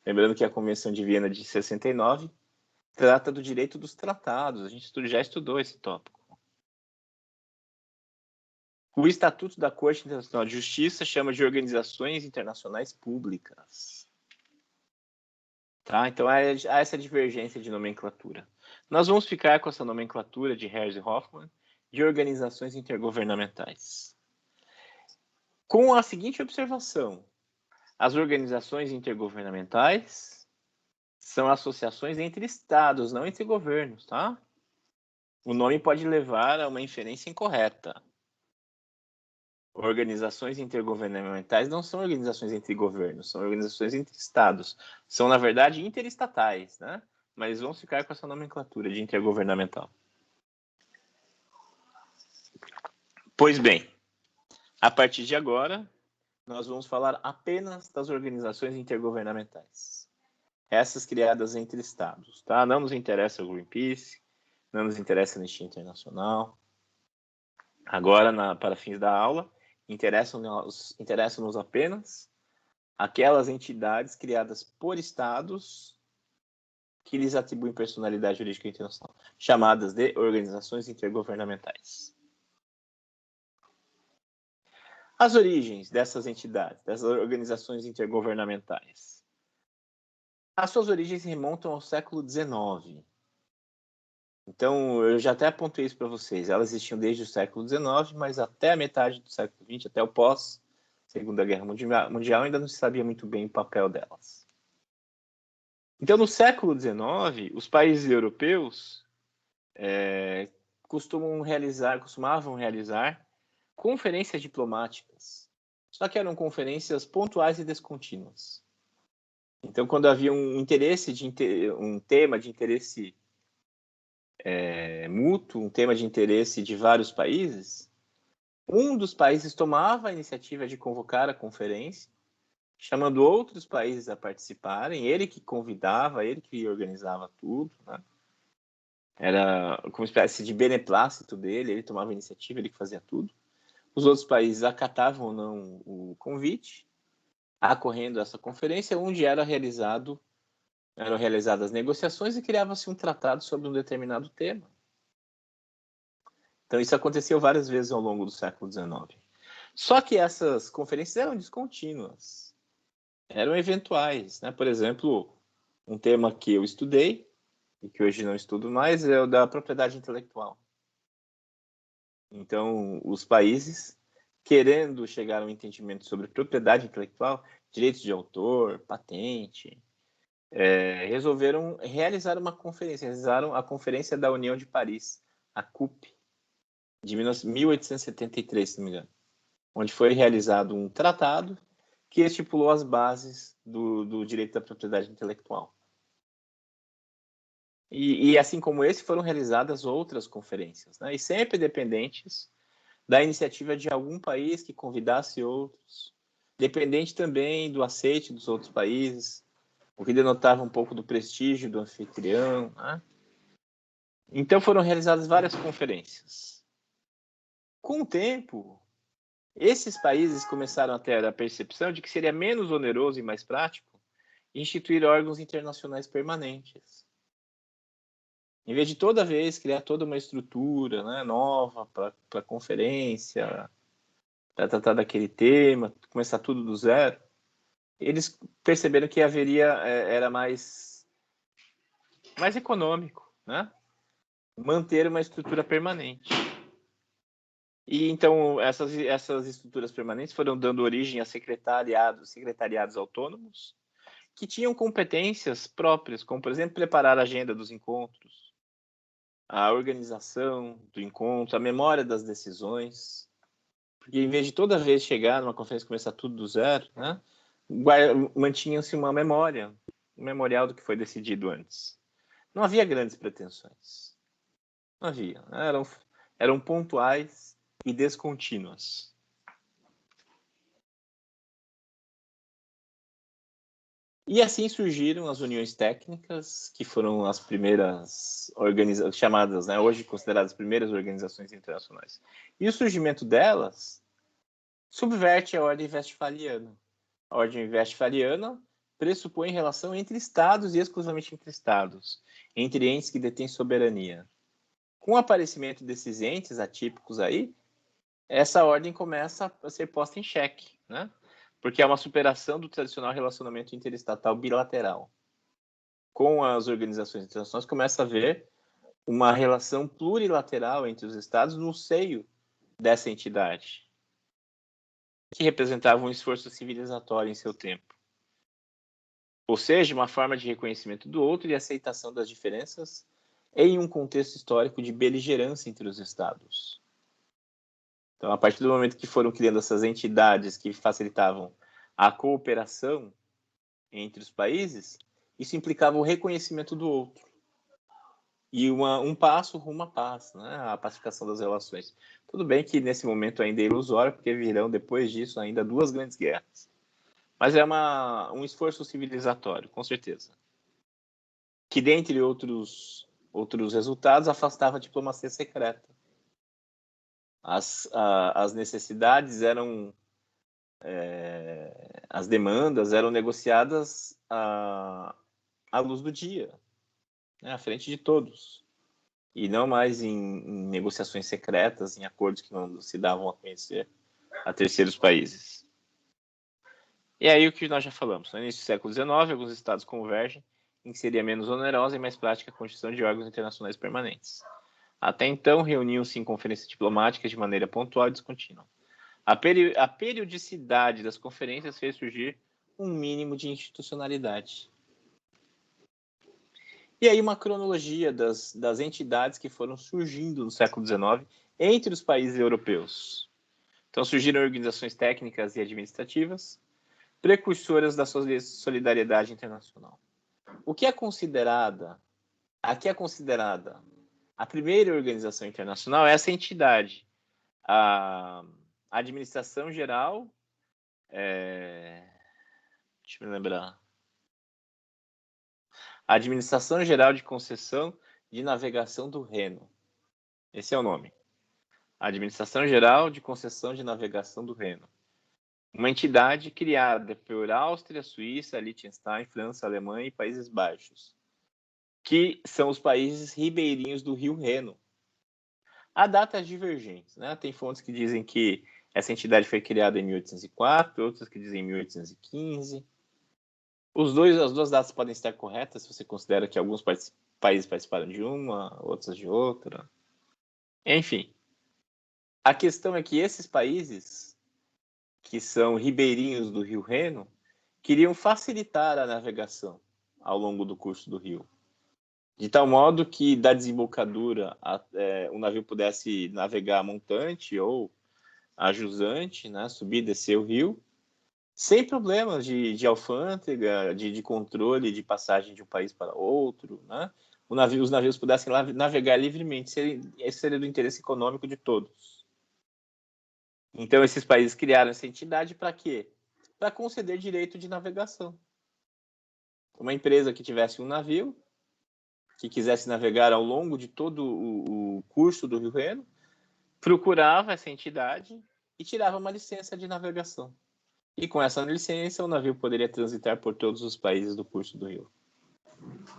Lembrando que a Convenção de Viena de 69 trata do direito dos tratados. A gente já estudou esse tópico. O Estatuto da Corte Internacional de Justiça chama de organizações internacionais públicas. Tá? Então, há essa divergência de nomenclatura. Nós vamos ficar com essa nomenclatura de Harris e Hoffman de organizações intergovernamentais. Com a seguinte observação: as organizações intergovernamentais são associações entre estados, não entre governos, tá? O nome pode levar a uma inferência incorreta. Organizações intergovernamentais não são organizações entre governos, são organizações entre estados. São, na verdade, interestatais, né? Mas vamos ficar com essa nomenclatura de intergovernamental. Pois bem, a partir de agora, nós vamos falar apenas das organizações intergovernamentais. Essas criadas entre estados, tá? Não nos interessa o Greenpeace, não nos interessa a Anistia Internacional. Agora, para fins da aula, interessam-nos apenas aquelas entidades criadas por estados que lhes atribuem personalidade jurídica internacional, chamadas de organizações intergovernamentais. As origens dessas entidades, dessas organizações intergovernamentais. As suas origens remontam ao século XIX. Então, eu já até apontei isso para vocês. Elas existiam desde o século XIX, mas até a metade do século XX, até o pós-Segunda Guerra Mundial, ainda não se sabia muito bem o papel delas. Então, no século XIX, os países europeus costumavam realizar conferências diplomáticas. Só que eram conferências pontuais e descontínuas. Então, quando havia um tema de interesse mútuo, um tema de interesse de vários países, um dos países tomava a iniciativa de convocar a conferência, chamando outros países a participarem, ele que convidava, ele que organizava tudo, né? Era como uma espécie de beneplácito dele, ele tomava a iniciativa, ele que fazia tudo. Os outros países acatavam ou não o convite, acorrendo essa conferência, onde eram realizadas negociações e criava-se um tratado sobre um determinado tema. Então, isso aconteceu várias vezes ao longo do século XIX. Só que essas conferências eram descontínuas, eram eventuais, né? Por exemplo, um tema que eu estudei, e que hoje não estudo mais, é o da propriedade intelectual. Então, os países, querendo chegar a um entendimento sobre propriedade intelectual, direitos de autor, patente, resolveram realizar uma conferência, realizaram a Conferência da União de Paris, a CUP, de 1873, se não me engano, onde foi realizado um tratado que estipulou as bases do direito da propriedade intelectual. E assim como esse, foram realizadas outras conferências, né? E sempre dependentes da iniciativa de algum país que convidasse outros, dependente também do aceite dos outros países, o que denotava um pouco do prestígio do anfitrião, né? Então foram realizadas várias conferências. Com o tempo, esses países começaram a ter a percepção de que seria menos oneroso e mais prático instituir órgãos internacionais permanentes. Em vez de toda vez criar toda uma estrutura, né, nova para a conferência, para tratar daquele tema, começar tudo do zero, eles perceberam que era mais econômico, né, manter uma estrutura permanente. E então essas estruturas permanentes foram dando origem a secretariados autônomos que tinham competências próprias, como por exemplo preparar a agenda dos encontros, a organização do encontro, a memória das decisões, porque em vez de toda vez chegar numa conferência e começar tudo do zero, né, mantinha-se uma memória, um memorial do que foi decidido antes. Não havia grandes pretensões. Não havia. Eram pontuais e descontínuas. E assim surgiram as uniões técnicas, que foram as primeiras chamadas, né, hoje consideradas as primeiras organizações internacionais. E o surgimento delas subverte a ordem westphaliana. A ordem westphaliana pressupõe relação entre estados e exclusivamente entre estados, entre entes que detêm soberania. Com o aparecimento desses entes atípicos aí, essa ordem começa a ser posta em xeque, né? Porque é uma superação do tradicional relacionamento interestatal bilateral. Com as organizações internacionais, começa a haver uma relação plurilateral entre os estados no seio dessa entidade, que representava um esforço civilizatório em seu tempo. Ou seja, uma forma de reconhecimento do outro e aceitação das diferenças em um contexto histórico de beligerância entre os estados. Então, a partir do momento que foram criando essas entidades que facilitavam a cooperação entre os países, isso implicava o reconhecimento do outro. E um passo rumo a passo, né? A pacificação das relações. Tudo bem que nesse momento ainda é ilusório, porque virão depois disso ainda 2 grandes guerras. Mas é um esforço civilizatório, com certeza. Que, dentre outros resultados, afastava a diplomacia secreta. As necessidades eram... as demandas eram negociadas à luz do dia, né, à frente de todos. E não mais em negociações secretas, em acordos que não se davam a conhecer a terceiros países. E aí o que nós já falamos. No início do século XIX, alguns estados convergem em que seria menos onerosa e mais prática a constituição de órgãos internacionais permanentes. Até então, reuniam-se em conferências diplomáticas de maneira pontual e descontínua. A periodicidade das conferências fez surgir um mínimo de institucionalidade. E aí uma cronologia das entidades que foram surgindo no século XIX entre os países europeus. Então surgiram organizações técnicas e administrativas, precursoras da solidariedade internacional. Aqui é considerada a primeira organização internacional é essa entidade, a Administração Geral, deixa eu me lembrar, a Administração Geral de Concessão de Navegação do Reno. Esse é o nome. A Administração Geral de Concessão de Navegação do Reno. Uma entidade criada por Áustria, Suíça, Liechtenstein, França, Alemanha e Países Baixos, que são os países ribeirinhos do Rio Reno. Há datas divergentes, né? Tem fontes que dizem que essa entidade foi criada em 1804, outras que dizem 1815. As duas datas podem estar corretas se você considera que alguns países participaram de uma, outras de outra. Enfim. A questão é que esses países, que são ribeirinhos do Rio Reno, queriam facilitar a navegação ao longo do curso do rio, de tal modo que da desembocadura o navio pudesse navegar montante ou a jusante, né, subir e descer o rio, sem problemas de alfândega, de controle de passagem de um país para outro, né? Os navios pudessem navegar livremente, esse seria do interesse econômico de todos. Então, esses países criaram essa entidade para quê? Para conceder direito de navegação. Uma empresa que tivesse um navio, que quisesse navegar ao longo de todo o curso do Rio Reno, procurava essa entidade e tirava uma licença de navegação. E com essa licença, o navio poderia transitar por todos os países do curso do rio,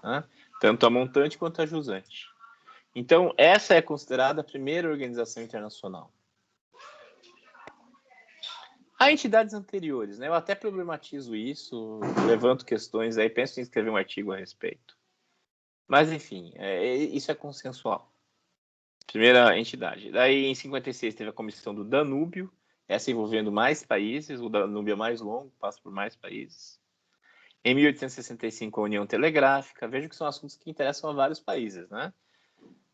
né? Tanto a montante quanto a jusante. Então, essa é considerada a primeira organização internacional. Há entidades anteriores, né? Eu até problematizo isso, levanto questões aí, penso em escrever um artigo a respeito. Mas, enfim, isso é consensual. Primeira entidade. Daí, em 56, teve a Comissão do Danúbio, essa envolvendo mais países, o Danúbio é mais longo, passa por mais países. Em 1865, a União Telegráfica. Vejo que são assuntos que interessam a vários países, né?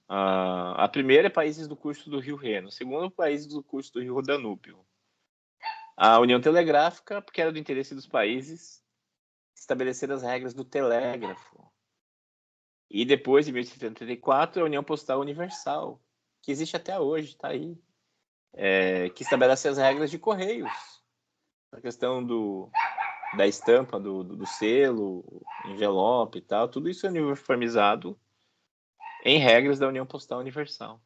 A primeira é países do curso do Rio Reno. O segundo, países do curso do Rio Danúbio. A União Telegráfica, porque era do interesse dos países estabelecer as regras do telégrafo. E depois, em 1874, a União Postal Universal, que existe até hoje, está aí, que estabelece as regras de correios. A questão da estampa, do selo, envelope e tal, tudo isso é uniformizado em regras da União Postal Universal.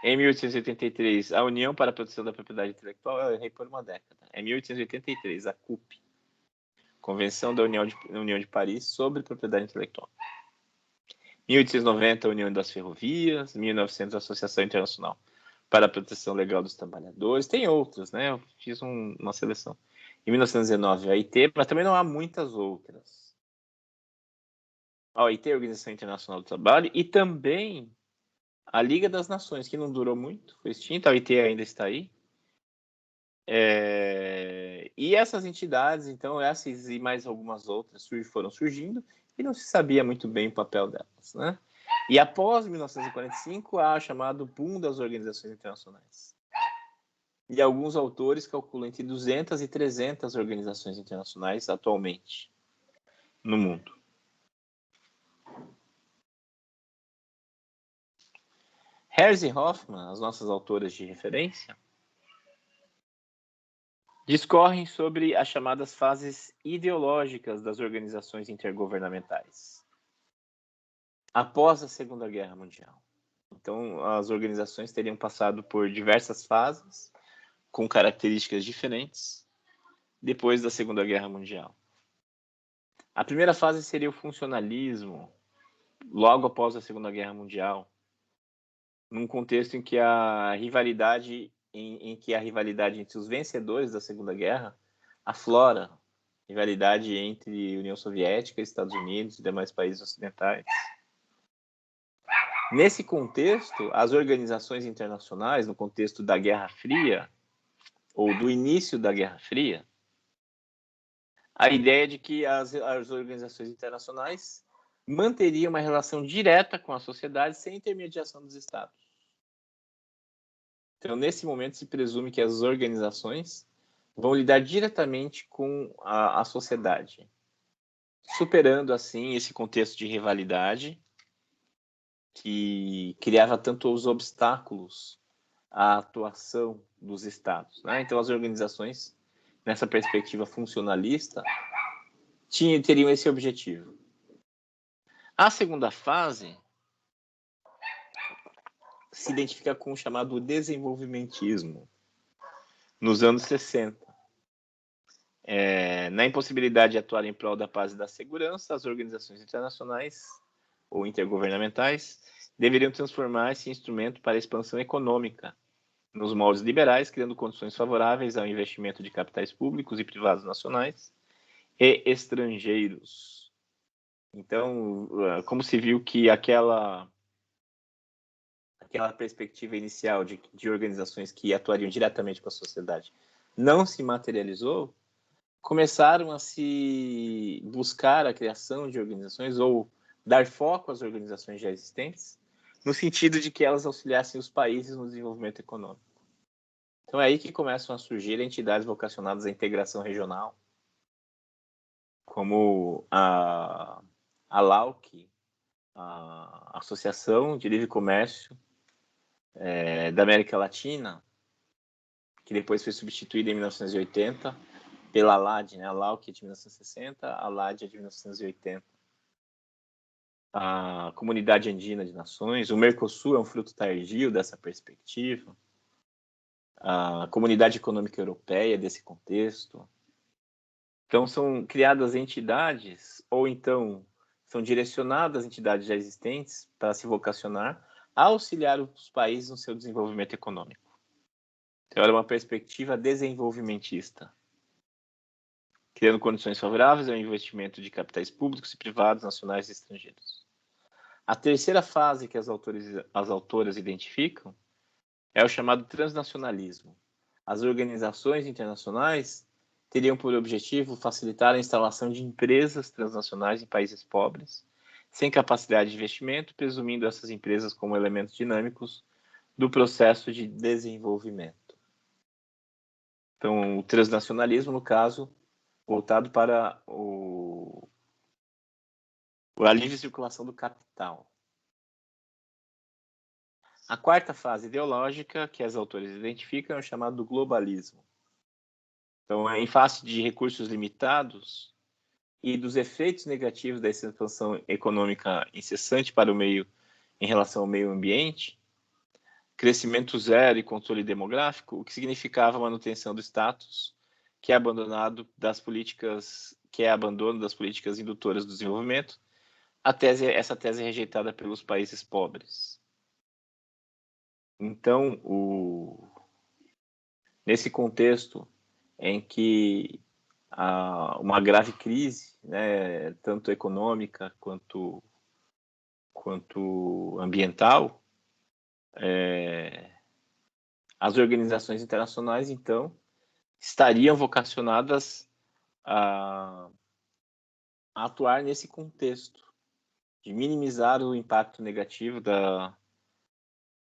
Em 1883, a União para a Proteção da Propriedade Intelectual, eu errei por uma década. Em 1883, a CUP, Convenção da União de Paris sobre Propriedade Intelectual. 1890, a União das Ferrovias. 1900, a Associação Internacional para a Proteção Legal dos Trabalhadores. Tem outras, né? Eu fiz uma seleção. Em 1919, a OIT, mas também não há muitas outras. A OIT, a Organização Internacional do Trabalho, e também a Liga das Nações, que não durou muito, foi extinta, a OIT ainda está aí. E essas entidades, então, essas e mais algumas outras foram surgindo e não se sabia muito bem o papel delas, né? E após 1945, há o chamado boom das organizações internacionais. E alguns autores calculam entre 200 e 300 organizações internacionais atualmente no mundo. Harris e Hoffman, as nossas autoras de referência, discorrem sobre as chamadas fases ideológicas das organizações intergovernamentais após a Segunda Guerra Mundial. Então, as organizações teriam passado por diversas fases com características diferentes depois da Segunda Guerra Mundial. A primeira fase seria o funcionalismo, logo após a Segunda Guerra Mundial, num contexto em que a rivalidade entre os vencedores da Segunda Guerra aflora, rivalidade entre União Soviética, Estados Unidos e demais países ocidentais. Nesse contexto, as organizações internacionais, no contexto da Guerra Fria, ou do início da Guerra Fria, a ideia de que as organizações internacionais manteriam uma relação direta com a sociedade sem intermediação dos Estados. Então, nesse momento, se presume que as organizações vão lidar diretamente com a sociedade, superando, assim, esse contexto de rivalidade que criava tanto os obstáculos à atuação dos Estados, né? Então, as organizações, nessa perspectiva funcionalista, teriam esse objetivo. A segunda fase se identifica com o chamado desenvolvimentismo, nos anos 60. Na impossibilidade de atuar em prol da paz e da segurança, as organizações internacionais ou intergovernamentais deveriam transformar-se em instrumento para a expansão econômica nos moldes liberais, criando condições favoráveis ao investimento de capitais públicos e privados nacionais e estrangeiros. Então, como se viu que aquele aquela perspectiva inicial de organizações que atuariam diretamente com a sociedade não se materializou, começaram a se buscar a criação de organizações ou dar foco às organizações já existentes, no sentido de que elas auxiliassem os países no desenvolvimento econômico. Então é aí que começam a surgir entidades vocacionadas à integração regional, como a ALAUC, a Associação de Livre Comércio da América Latina, que depois foi substituída em 1980 pela ALAD, né? A ALAUC de 1960, a ALAD é de 1980. A Comunidade Andina de Nações, o Mercosul é um fruto tardio dessa perspectiva, a Comunidade Econômica Europeia desse contexto. Então, são criadas entidades, ou então são direcionadas entidades já existentes para se vocacionar a auxiliar os países no seu desenvolvimento econômico. Então, era uma perspectiva desenvolvimentista, criando condições favoráveis ao investimento de capitais públicos e privados, nacionais e estrangeiros. A terceira fase que as autoras identificam é o chamado transnacionalismo. As organizações internacionais teriam por objetivo facilitar a instalação de empresas transnacionais em países pobres, sem capacidade de investimento, presumindo essas empresas como elementos dinâmicos do processo de desenvolvimento. Então, o transnacionalismo, no caso, voltado para a livre circulação do capital. A quarta fase ideológica que as autores identificam é o chamado globalismo. Então, em face de recursos limitados e dos efeitos negativos dessa expansão econômica incessante para o meio em relação ao meio ambiente, crescimento zero e controle demográfico, o que significava a manutenção do status, que é abandono das políticas indutoras do desenvolvimento. Essa tese é rejeitada pelos países pobres. Então, nesse contexto em que há uma grave crise, né, tanto econômica quanto ambiental, as organizações internacionais, então, estariam vocacionadas a atuar nesse contexto, de minimizar o impacto negativo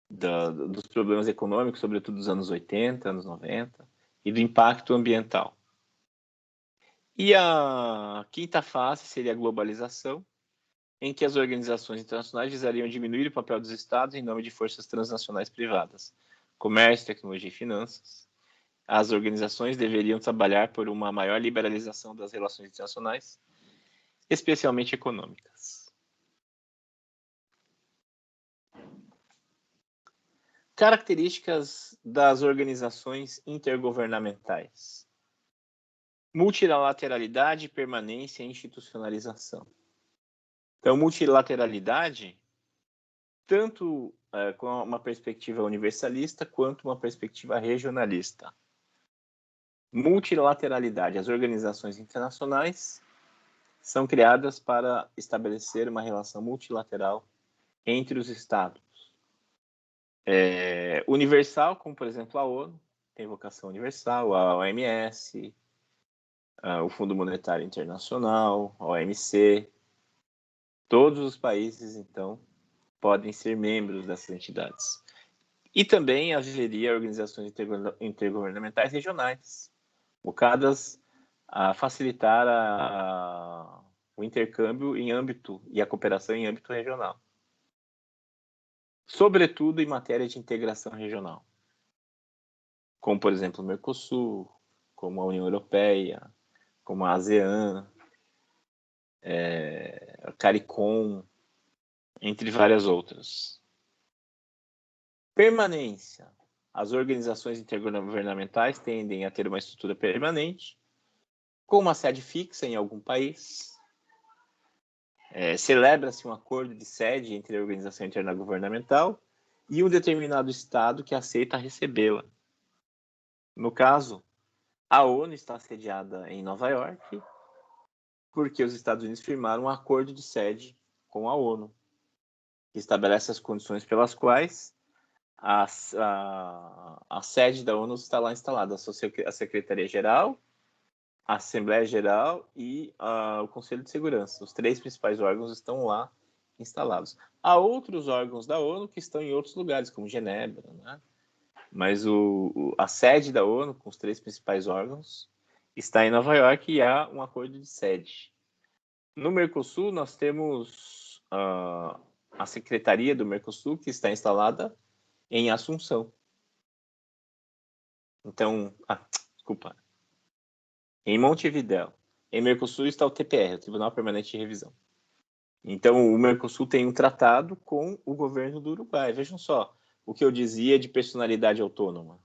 dos problemas econômicos, sobretudo dos anos 80, anos 90, e do impacto ambiental. E a quinta fase seria a globalização, em que as organizações internacionais visariam diminuir o papel dos Estados em nome de forças transnacionais privadas, comércio, tecnologia e finanças. As organizações deveriam trabalhar por uma maior liberalização das relações internacionais, especialmente econômicas. Características das organizações intergovernamentais: multilateralidade, permanência e institucionalização. Então, multilateralidade, tanto com uma perspectiva universalista quanto uma perspectiva regionalista. Multilateralidade, as organizações internacionais são criadas para estabelecer uma relação multilateral entre os Estados. Universal, como por exemplo a ONU, tem vocação universal, a OMS, o Fundo Monetário Internacional, a OMC. Todos os países, então, podem ser membros dessas entidades. E também haveria organizações intergovernamentais regionais, focadas a facilitar o intercâmbio em âmbito e a cooperação em âmbito regional, sobretudo em matéria de integração regional, como, por exemplo, o Mercosul, como a União Europeia, como a ASEAN, a CARICOM, entre várias outras. Permanência. As organizações intergovernamentais tendem a ter uma estrutura permanente, com uma sede fixa em algum país. Celebra-se um acordo de sede entre a organização intergovernamental e um determinado Estado que aceita recebê-la. No caso, a ONU está sediada em Nova York, porque os Estados Unidos firmaram um acordo de sede com a ONU, que estabelece as condições pelas quais a sede da ONU está lá instalada, a Secretaria-Geral, a Assembleia-Geral e o Conselho de Segurança. Os 3 principais órgãos estão lá instalados. Há outros órgãos da ONU que estão em outros lugares, como Genebra, né? Mas a sede da ONU, com os 3 principais órgãos, está em Nova York e há um acordo de sede. No Mercosul, nós temos a Secretaria do Mercosul, que está instalada em Assunção. Então, desculpa, em Montevidéu. Em Mercosul está o TPR, o Tribunal Permanente de Revisão. Então, o Mercosul tem um tratado com o governo do Uruguai. Vejam só o que eu dizia de personalidade autônoma.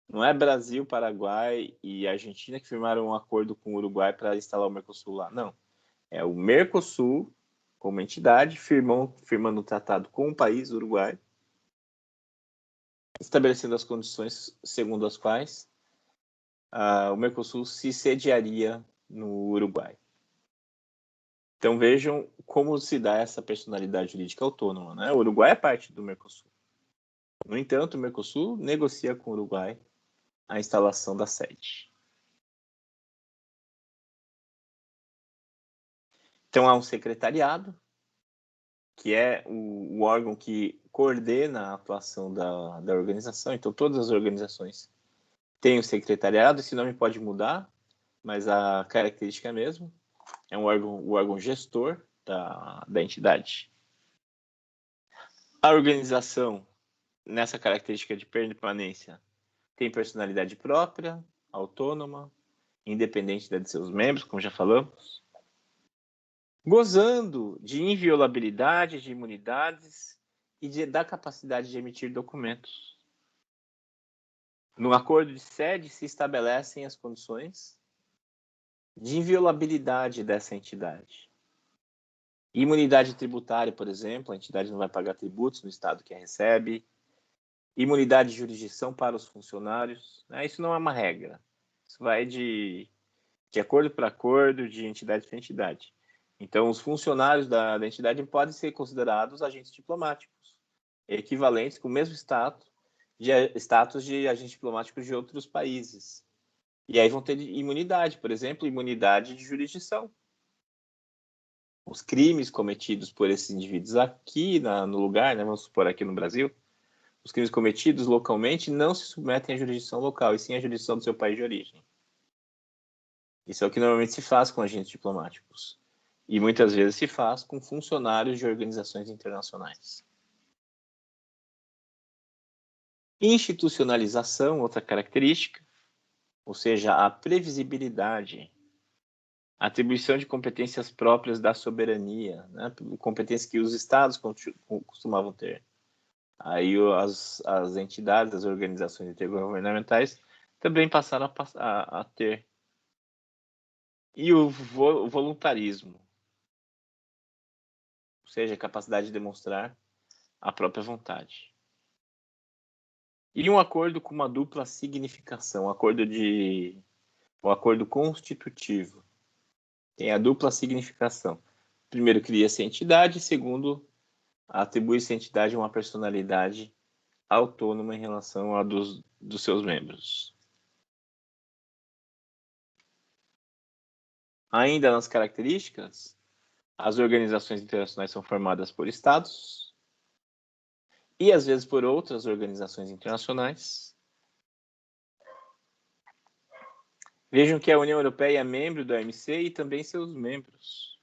Não é Brasil, Paraguai e Argentina que firmaram um acordo com o Uruguai para instalar o Mercosul lá. Não. É o Mercosul, como entidade, firmando um tratado com o país, o Uruguai, estabelecendo as condições segundo as quais o Mercosul se sediaria no Uruguai. Então vejam como se dá essa personalidade jurídica autônoma, né? O Uruguai é parte do Mercosul. No entanto, o Mercosul negocia com o Uruguai a instalação da sede. Então há um secretariado, que é o órgão que coordena a atuação da organização. Então todas as organizações têm um secretariado, esse nome pode mudar, mas a característica é a mesma. É o órgão gestor da entidade. A organização, nessa característica de permanência, tem personalidade própria, autônoma, independente da de seus membros, como já falamos, gozando de inviolabilidade, de imunidades e da capacidade de emitir documentos. No acordo de sede se estabelecem as condições de inviolabilidade dessa entidade. Imunidade tributária, por exemplo, a entidade não vai pagar tributos no estado que a recebe. Imunidade de jurisdição para os funcionários. Isso não é uma regra. Isso vai de acordo para acordo, de entidade para entidade. Então, os funcionários da entidade podem ser considerados agentes diplomáticos, equivalentes com o mesmo status de agentes diplomáticos de outros países. E aí vão ter imunidade, por exemplo, imunidade de jurisdição. Os crimes cometidos por esses indivíduos aqui no lugar, vamos supor aqui no Brasil, os crimes cometidos localmente não se submetem à jurisdição local, e sim à jurisdição do seu país de origem. Isso é o que normalmente se faz com agentes diplomáticos. E muitas vezes se faz com funcionários de organizações internacionais. Institucionalização, outra característica, ou seja, a previsibilidade, atribuição de competências próprias da soberania, competências que os estados costumavam ter. Aí as entidades, as organizações intergovernamentais também passaram a ter. E o voluntarismo, ou seja, a capacidade de demonstrar a própria vontade. E um acordo com uma dupla significação, o acordo constitutivo. Tem a dupla significação. Primeiro, cria-se a entidade, segundo, atribui-se à entidade uma personalidade autônoma em relação a dos seus membros. Ainda nas características, as organizações internacionais são formadas por estados e, às vezes, por outras organizações internacionais. Vejam que a União Europeia é membro do OMC e também seus membros,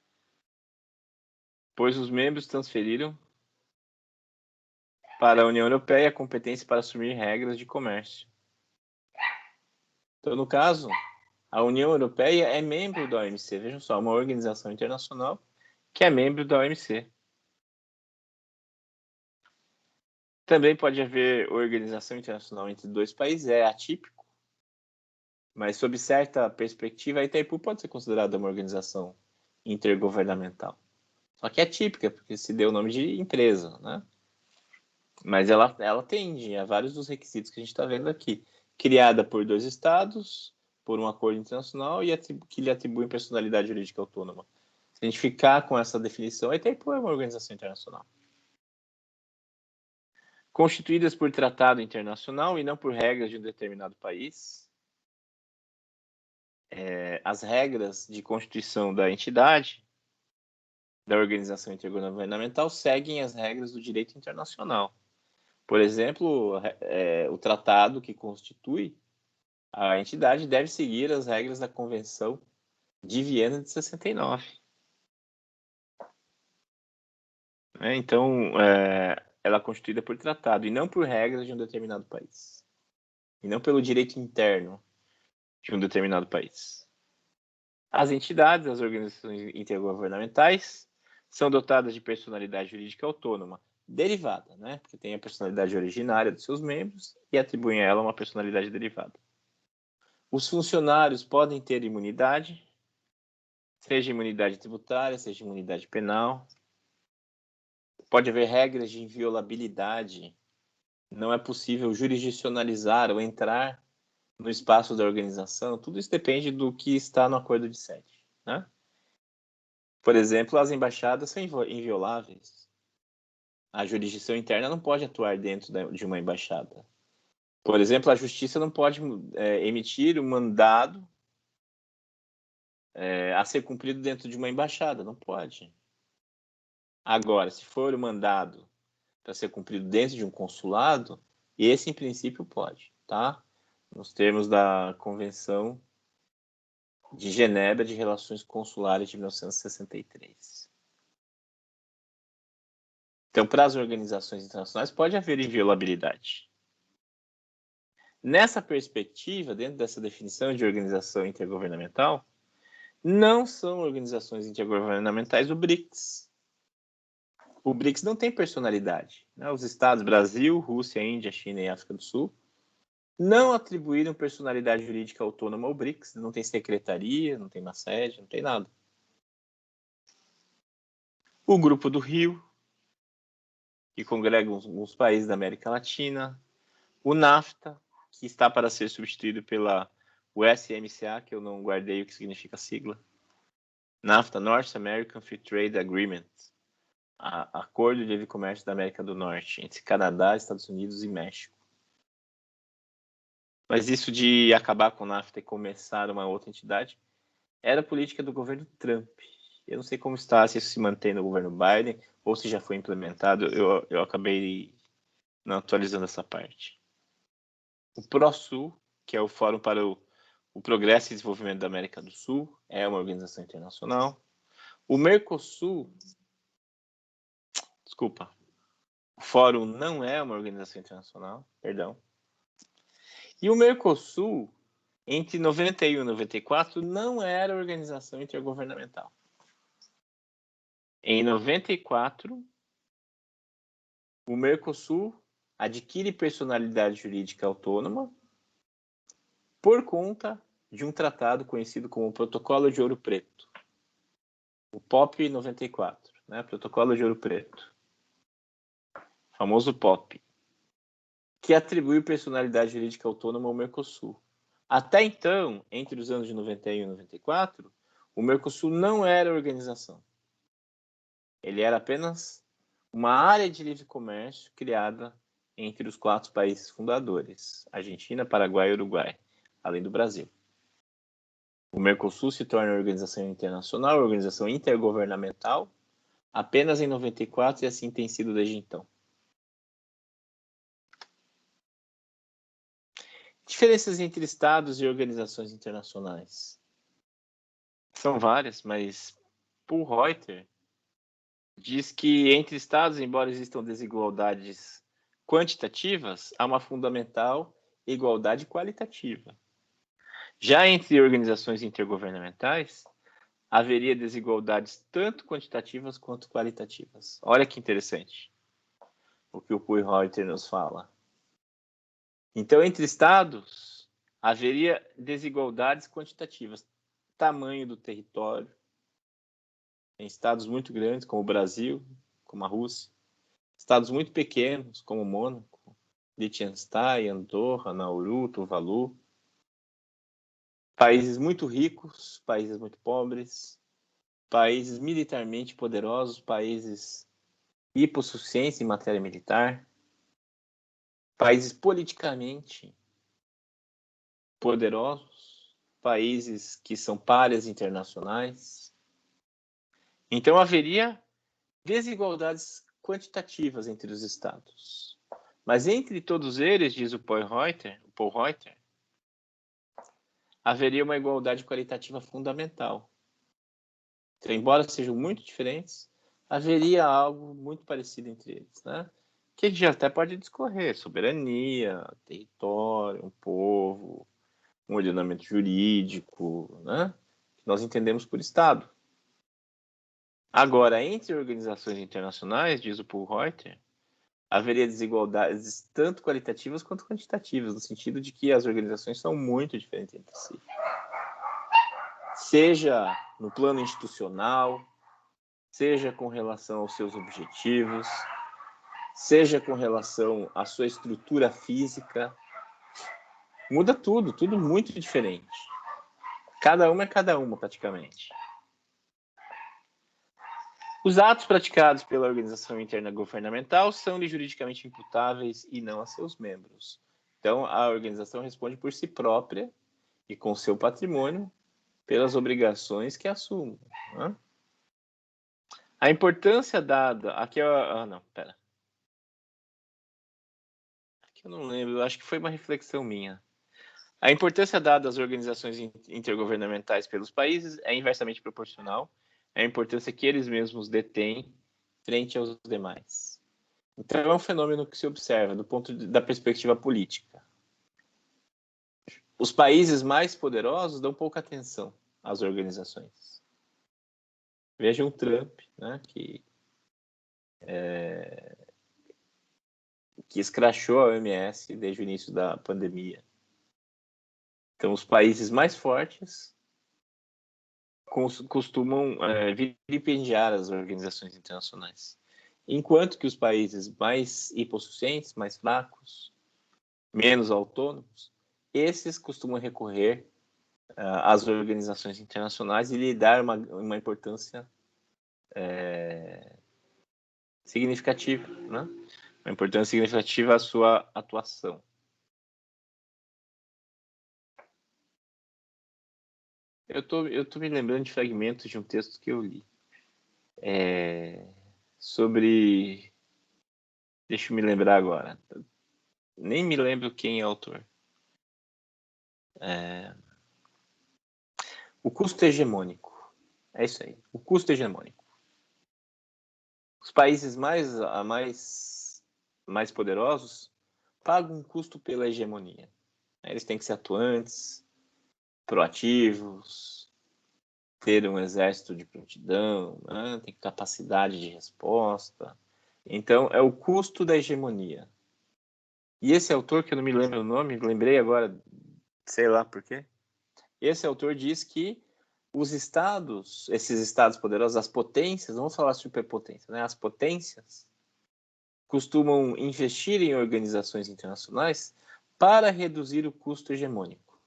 pois os membros transferiram para a União Europeia a competência para assumir regras de comércio. Então, no caso, a União Europeia é membro da OMC. Vejam só, uma organização internacional que é membro da OMC. Também pode haver organização internacional entre 2 países, é atípico, mas sob certa perspectiva, a Itaipu pode ser considerada uma organização intergovernamental. Só que é típica, porque se deu o nome de empresa, né? Mas ela atende a vários dos requisitos que a gente está vendo aqui. Criada por 2 estados, por um acordo internacional e que lhe atribuem personalidade jurídica autônoma. Se a gente ficar com essa definição, a Itaipu é uma organização internacional. constituídas por tratado internacional e não por regras de um determinado país. As regras de constituição da entidade, da organização intergovernamental, seguem as regras do direito internacional. Por exemplo, o tratado que constitui a entidade deve seguir as regras da Convenção de Viena de 69. Então, ela é constituída por tratado e não por regras de um determinado país. E não pelo direito interno de um determinado país. As entidades, as organizações intergovernamentais, são dotadas de personalidade jurídica autônoma, derivada, né? Porque tem a personalidade originária dos seus membros e atribuem a ela uma personalidade derivada. Os funcionários podem ter imunidade, seja imunidade tributária, seja imunidade penal. Pode haver regras de inviolabilidade. Não é possível jurisdicionalizar ou entrar no espaço da organização. Tudo isso depende do que está no acordo de sede, né? Por exemplo, as embaixadas são invioláveis. A jurisdição interna não pode atuar dentro de uma embaixada. Por exemplo, a justiça não pode emitir um mandado a ser cumprido dentro de uma embaixada. Não pode. Agora, se for o mandado para ser cumprido dentro de um consulado, esse, em princípio, pode, tá? Nos termos da Convenção de Genebra de Relações Consulares de 1963. Então, para as organizações internacionais, pode haver inviolabilidade. Nessa perspectiva, dentro dessa definição de organização intergovernamental, não são organizações intergovernamentais o BRICS. O BRICS não tem personalidade, né? Os estados Brasil, Rússia, Índia, China e África do Sul não atribuíram personalidade jurídica autônoma ao BRICS, não tem secretaria, não tem uma sede, não tem nada. O Grupo do Rio, que congrega uns países da América Latina, o NAFTA, que está para ser substituído pela USMCA, que eu não guardei o que significa a sigla. NAFTA, North American Free Trade Agreement, Acordo de Livre Comércio da América do Norte, entre Canadá, Estados Unidos e México. Mas isso de acabar com o NAFTA e começar uma outra entidade era a política do governo Trump. Eu não sei como está, se isso se mantém no governo Biden ou se já foi implementado. Eu acabei não atualizando essa parte. O ProSul, que é o Fórum para o Progresso e Desenvolvimento da América do Sul, é uma organização internacional. O Mercosul, desculpa, o Fórum não é uma organização internacional, perdão. E o Mercosul, entre 91 e 94, não era organização intergovernamental. Em 94, o Mercosul adquire personalidade jurídica autônoma por conta de um tratado conhecido como o Protocolo de Ouro Preto. O POP 94, né? Protocolo de Ouro Preto. Famoso POP. Que atribuiu personalidade jurídica autônoma ao Mercosul. Até então, entre os anos de 91 e 94, o Mercosul não era organização. Ele era apenas uma área de livre comércio criada entre os 4 países fundadores, Argentina, Paraguai e Uruguai, além do Brasil. O Mercosul se torna organização internacional, organização intergovernamental, apenas em 94 e assim tem sido desde então. Diferenças entre estados e organizações internacionais. São várias, mas Paul Reuter diz que entre estados, embora existam desigualdades quantitativas, há uma fundamental igualdade qualitativa. Já entre organizações intergovernamentais, haveria desigualdades tanto quantitativas quanto qualitativas. Olha que interessante o que o Paul Reuter nos fala. Então, entre estados, haveria desigualdades quantitativas. Tamanho do território. Em estados muito grandes, como o Brasil, como a Rússia. Estados muito pequenos, como Mônaco, Liechtenstein, Andorra, Nauru, Tuvalu. Países muito ricos, países muito pobres. Países militarmente poderosos, países hipossuficientes em matéria militar. países politicamente poderosos, países que são párias internacionais. Então, haveria desigualdades quantitativas entre os estados. Mas entre todos eles, diz o Paul Reuter, haveria uma igualdade qualitativa fundamental. Então, embora sejam muito diferentes, haveria algo muito parecido entre eles, né? Que a gente até pode discorrer: soberania, território, um povo, um ordenamento jurídico, né? Que nós entendemos por Estado. Agora, entre organizações internacionais, diz o Paul Reuter, haveria desigualdades tanto qualitativas quanto quantitativas, no sentido de que as organizações são muito diferentes entre si. Seja no plano institucional, seja com relação aos seus objetivos, seja com relação à sua estrutura física, muda tudo, tudo muito diferente. Cada uma é cada uma, praticamente. Os atos praticados pela organização intergovernamental são-lhe juridicamente imputáveis e não a seus membros. Então, a organização responde por si própria e com seu patrimônio pelas obrigações que assume. Né? A importância dada... Aqui eu não lembro, acho que foi uma reflexão minha. A importância dada às organizações intergovernamentais pelos países é inversamente proporcional à importância que eles mesmos detêm frente aos demais. Então, é um fenômeno que se observa do ponto da perspectiva política. Os países mais poderosos dão pouca atenção às organizações. Vejam o Trump, né, que escrachou a OMS desde o início da pandemia. Então, os países mais fortes costumam vilipendiar as organizações internacionais, enquanto que os países mais hipossuficientes, mais fracos, menos autônomos, esses costumam recorrer às organizações internacionais e lhe dar uma importância significativa, né? Uma importância significativa à sua atuação. Eu tô me lembrando de fragmentos de um texto que eu li sobre... Deixa eu me lembrar agora. Nem me lembro quem é o autor. O custo hegemônico. É isso aí. O custo hegemônico. Os países mais poderosos pagam um custo pela hegemonia. Eles têm que ser atuantes, proativos, ter um exército de prontidão, né? Tem capacidade de resposta. Então, é o custo da hegemonia. E esse autor, que eu não me lembro o nome, lembrei agora, sei lá por quê, esse autor diz que os estados, esses estados poderosos, as potências, vamos falar superpotência, né? As potências costumam investir em organizações internacionais para reduzir o custo hegemônico,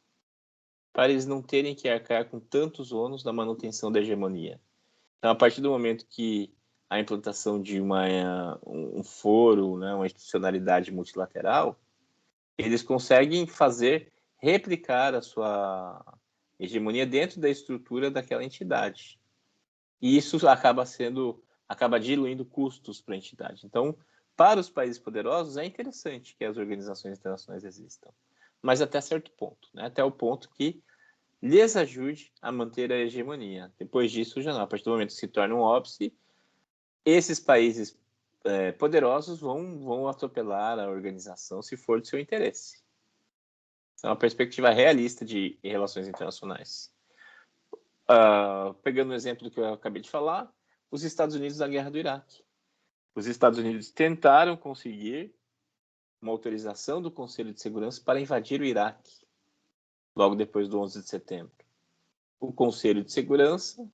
para eles não terem que arcar com tantos ônus da manutenção da hegemonia. Então, a partir do momento que a implantação de um foro, né, uma institucionalidade multilateral, eles conseguem replicar a sua hegemonia dentro da estrutura daquela entidade. E isso acaba diluindo custos para a entidade. Então, para os países poderosos, é interessante que as organizações internacionais existam, mas até certo ponto, né? Até o ponto que lhes ajude a manter a hegemonia. Depois disso, já não. A partir do momento que se torna um óbice, esses países poderosos vão atropelar a organização se for do seu interesse. É uma perspectiva realista de relações internacionais. Pegando o exemplo do que eu acabei de falar, os Estados Unidos na guerra do Iraque. Os Estados Unidos tentaram conseguir uma autorização do Conselho de Segurança para invadir o Iraque, logo depois do 11 de setembro. O Conselho de Segurança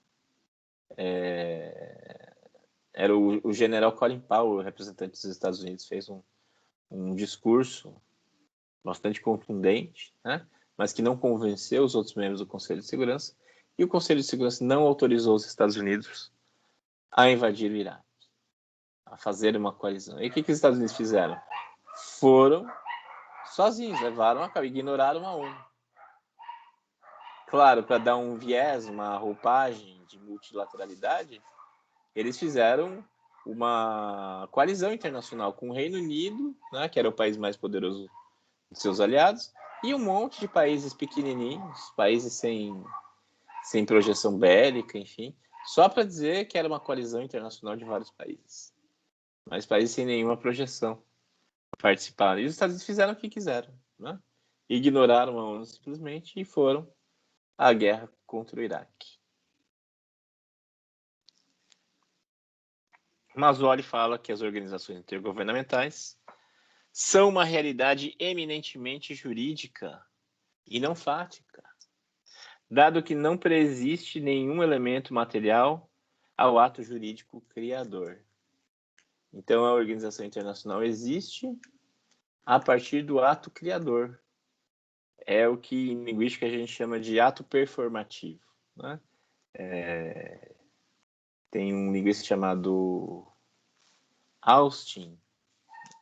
era o general Colin Powell, representante dos Estados Unidos, fez um discurso bastante contundente, né? Mas que não convenceu os outros membros do Conselho de Segurança, e o Conselho de Segurança não autorizou os Estados Unidos a invadir o Iraque, a fazer uma coalizão. E o que os Estados Unidos fizeram? Foram sozinhos, levaram a cabo, ignoraram a ONU. Claro, para dar um viés, uma roupagem de multilateralidade, eles fizeram uma coalizão internacional com o Reino Unido, né, que era o país mais poderoso de seus aliados, e um monte de países pequenininhos, países sem projeção bélica, enfim, só para dizer que era uma coalizão internacional de vários países. Mas países sem nenhuma projeção participaram. E os Estados Unidos fizeram o que quiseram, né? Ignoraram a ONU simplesmente e foram à guerra contra o Iraque. Mazzoli fala que as organizações intergovernamentais são uma realidade eminentemente jurídica e não fática, dado que não preexiste nenhum elemento material ao ato jurídico criador. Então, a organização internacional existe a partir do ato criador. É o que em linguística a gente chama de ato performativo, né? Tem um linguista chamado Austin,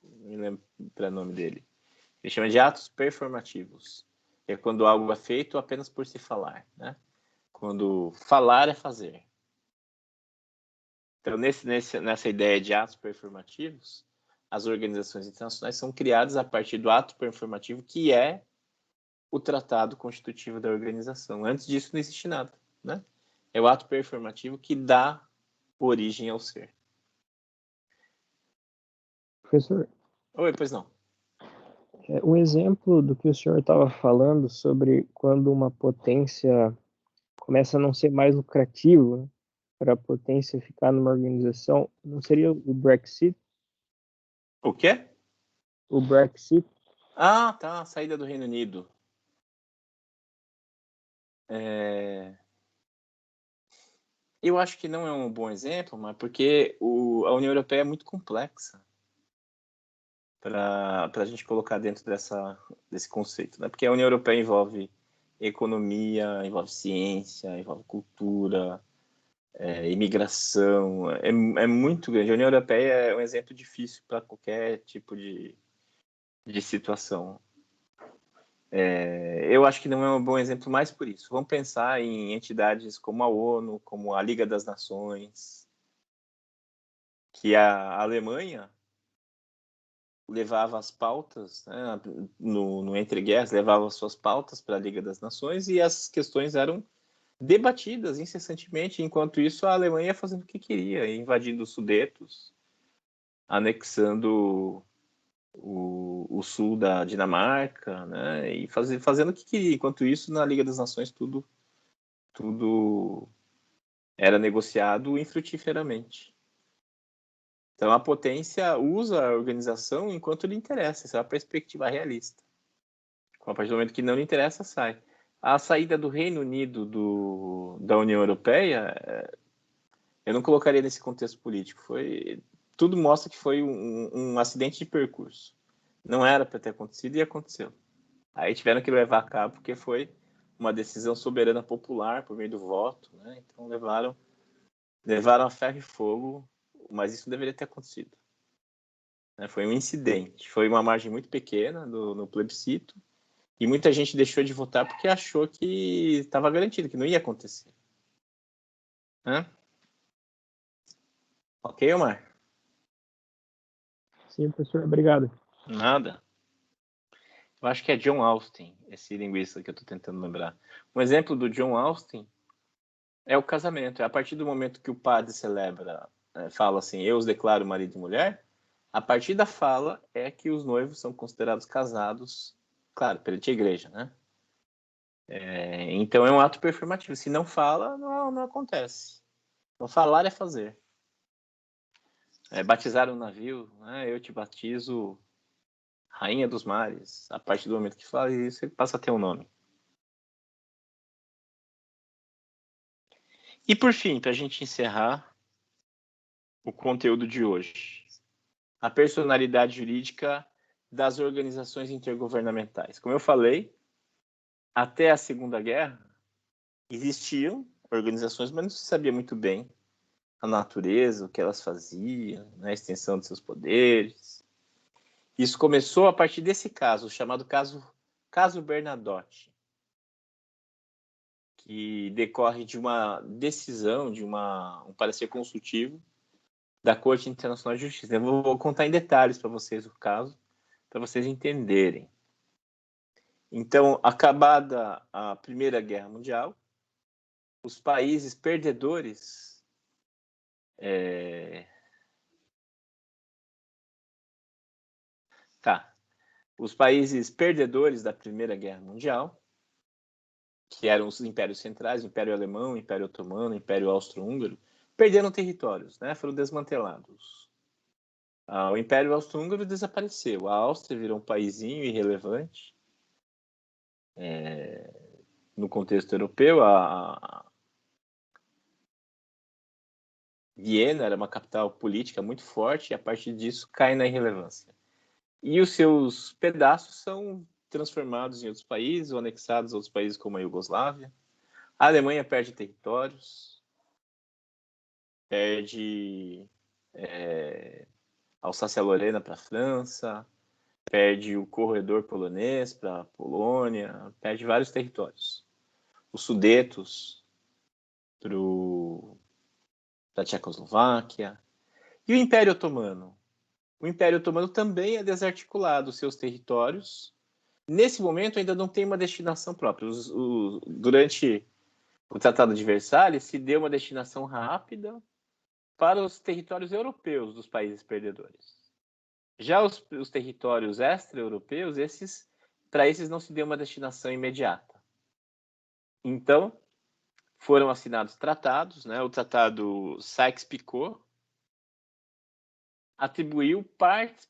não me lembro o nome dele. Ele chama de atos performativos. É quando algo é feito apenas por se falar, né? Quando falar é fazer. Então, nessa ideia de atos performativos, as organizações internacionais são criadas a partir do ato performativo, que é o tratado constitutivo da organização. Antes disso, não existe nada, né? É o ato performativo que dá origem ao ser. Professor, Oi, pois não. um exemplo do que o senhor estava falando sobre quando uma potência começa a não ser mais lucrativo, né, para a potência ficar numa organização, não seria o Brexit? O quê? O Brexit? Ah, tá. A saída do Reino Unido. Eu acho que não é um bom exemplo, mas porque a União Europeia é muito complexa para a gente colocar dentro desse conceito, né? Porque a União Europeia envolve economia, envolve ciência, envolve cultura, imigração, é muito grande. A União Europeia é um exemplo difícil para qualquer tipo de situação. Eu acho que não é um bom exemplo mais por isso. Vamos pensar em entidades como a ONU, como a Liga das Nações, que a Alemanha levava as pautas, né, no Entre Guerras, levava suas pautas para a Liga das Nações e as questões eram debatidas incessantemente. Enquanto isso, a Alemanha ia fazendo o que queria, invadindo os Sudetos, anexando o sul da Dinamarca, né, e fazendo o que queria. Enquanto isso, na Liga das Nações, tudo era negociado infrutíferamente. Então, a potência usa a organização enquanto lhe interessa. Essa é a perspectiva realista. A partir do momento que não lhe interessa, sai. A saída do Reino Unido da União Europeia, eu não colocaria nesse contexto político. Tudo mostra que foi um acidente de percurso. Não era para ter acontecido e aconteceu. Aí tiveram que levar a cabo porque foi uma decisão soberana popular por meio do voto, né? Então levaram a ferro e fogo, mas isso deveria ter acontecido. Foi um incidente, foi uma margem muito pequena no plebiscito e muita gente deixou de votar porque achou que estava garantido, que não ia acontecer. Ok, Omar? Sim, professor, obrigado. Nada. Eu acho que é John Austin, esse linguista que eu estou tentando lembrar. Um exemplo do John Austin é o casamento. É a partir do momento que o padre fala assim, eu os declaro marido e mulher, a partir da fala é que os noivos são considerados casados, claro, perante a igreja, né? Então é um ato performativo. Se não fala, não acontece. Então falar é fazer. Batizar um navio, né? Eu te batizo Rainha dos Mares. A partir do momento que fala isso, ele passa a ter um nome. E por fim, para a gente encerrar o conteúdo de hoje, a personalidade jurídica das organizações intergovernamentais. Como eu falei, até a Segunda Guerra existiam organizações, mas não se sabia muito bem a natureza, o que elas faziam, né, a extensão de seus poderes. Isso começou a partir desse caso, chamado caso Bernadotte, que decorre de uma decisão, de um parecer consultivo da Corte Internacional de Justiça. Eu vou contar em detalhes para vocês o caso, para vocês entenderem. Então, acabada a Primeira Guerra Mundial, os países perdedores os países perdedores da Primeira Guerra Mundial, que eram os impérios centrais, o Império Alemão, o Império Otomano, o Império Austro-Húngaro, perderam territórios, né? Foram desmantelados. O Império Austro-Húngaro desapareceu. A Áustria virou um paísinho irrelevante no contexto europeu. A Viena era uma capital política muito forte e a partir disso cai na irrelevância. E os seus pedaços são transformados em outros países ou anexados a outros países como a Iugoslávia. A Alemanha perde territórios, perde Alsácia-Lorena para a França, perde o corredor polonês para a Polônia, perde vários territórios. Os Sudetos para a Tchecoslováquia. E o Império Otomano? O Império Otomano também é desarticulado, seus territórios. Nesse momento ainda não tem uma destinação própria. Durante o Tratado de Versalhes se deu uma destinação rápida para os territórios europeus dos países perdedores. Já os territórios extra-europeus, para esses não se deu uma destinação imediata. Então, foram assinados tratados, né? O Tratado Sykes-Picot atribuiu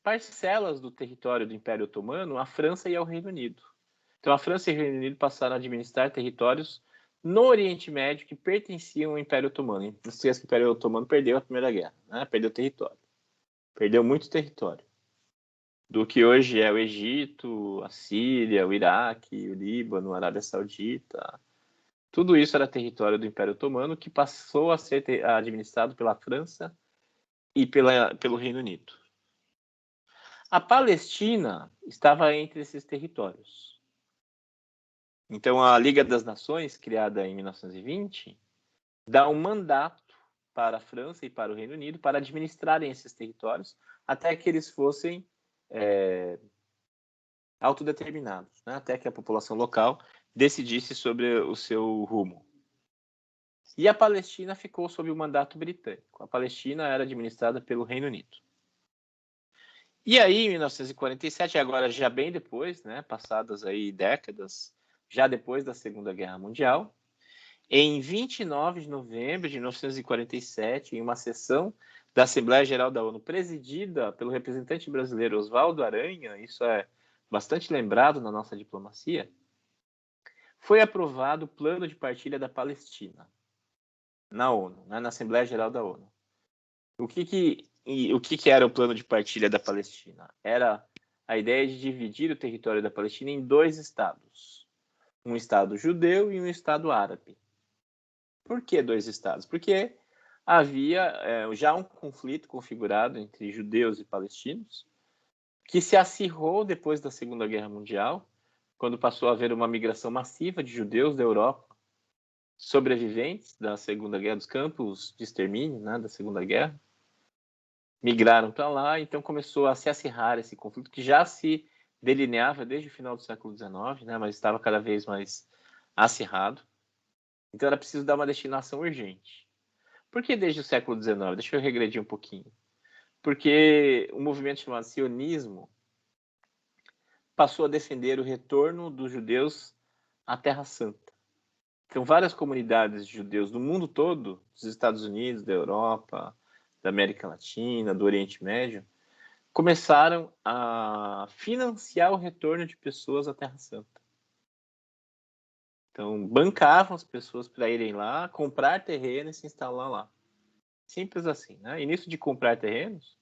parcelas do território do Império Otomano à França e ao Reino Unido. Então, a França e o Reino Unido passaram a administrar territórios no Oriente Médio que pertenciam ao Império Otomano. Não se esqueça que o Império Otomano perdeu a Primeira Guerra, né? Perdeu território. Perdeu muito território. Do que hoje é o Egito, a Síria, o Iraque, o Líbano, a Arábia Saudita. Tudo isso era território do Império Otomano que passou a ser administrado pela França e pelo Reino Unido. A Palestina estava entre esses territórios. Então, a Liga das Nações, criada em 1920, dá um mandato para a França e para o Reino Unido para administrarem esses territórios até que eles fossem autodeterminados, né? Até que a população local decidisse sobre o seu rumo. E a Palestina ficou sob o mandato britânico. A Palestina era administrada pelo Reino Unido. E aí, em 1947, agora já bem depois, né, passadas aí décadas, já depois da Segunda Guerra Mundial, em 29 de novembro de 1947, em uma sessão da Assembleia Geral da ONU, presidida pelo representante brasileiro Oswaldo Aranha, isso é bastante lembrado na nossa diplomacia, foi aprovado o Plano de Partilha da Palestina na ONU, né, na Assembleia Geral da ONU. O que era o Plano de Partilha da Palestina? Era a ideia de dividir o território da Palestina em dois estados, um estado judeu e um estado árabe. Por que dois estados? Porque havia já um conflito configurado entre judeus e palestinos, que se acirrou depois da Segunda Guerra Mundial, quando passou a haver uma migração massiva de judeus da Europa, sobreviventes da Segunda Guerra, dos campos de extermínio, né, da Segunda Guerra, migraram para lá, então começou a se acirrar esse conflito que já se delineava desde o final do século XIX, né, mas estava cada vez mais acirrado. Então era preciso dar uma destinação urgente. Por que desde o século XIX? Deixa eu regredir um pouquinho. Porque o movimento chamado sionismo passou a defender o retorno dos judeus à Terra Santa. Então, várias comunidades de judeus do mundo todo, dos Estados Unidos, da Europa, da América Latina, do Oriente Médio, começaram a financiar o retorno de pessoas à Terra Santa. Então, bancavam as pessoas para irem lá, comprar terreno e se instalar lá. Simples assim, né? E nisso de comprar terrenos,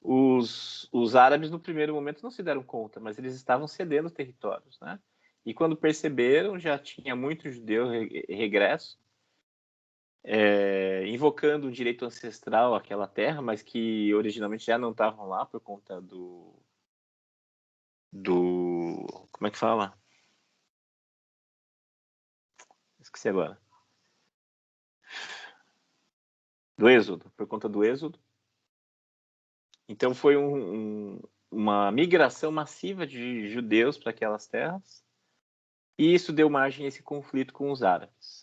os árabes no primeiro momento não se deram conta, mas eles estavam cedendo territórios, né? E quando perceberam, já tinha muito judeu regresso, invocando um direito ancestral àquela terra, mas que originalmente já não estavam lá por conta Como é que fala? Esqueci agora. Do Êxodo, por conta do Êxodo. Então foi uma migração massiva de judeus para aquelas terras. E isso deu margem a esse conflito com os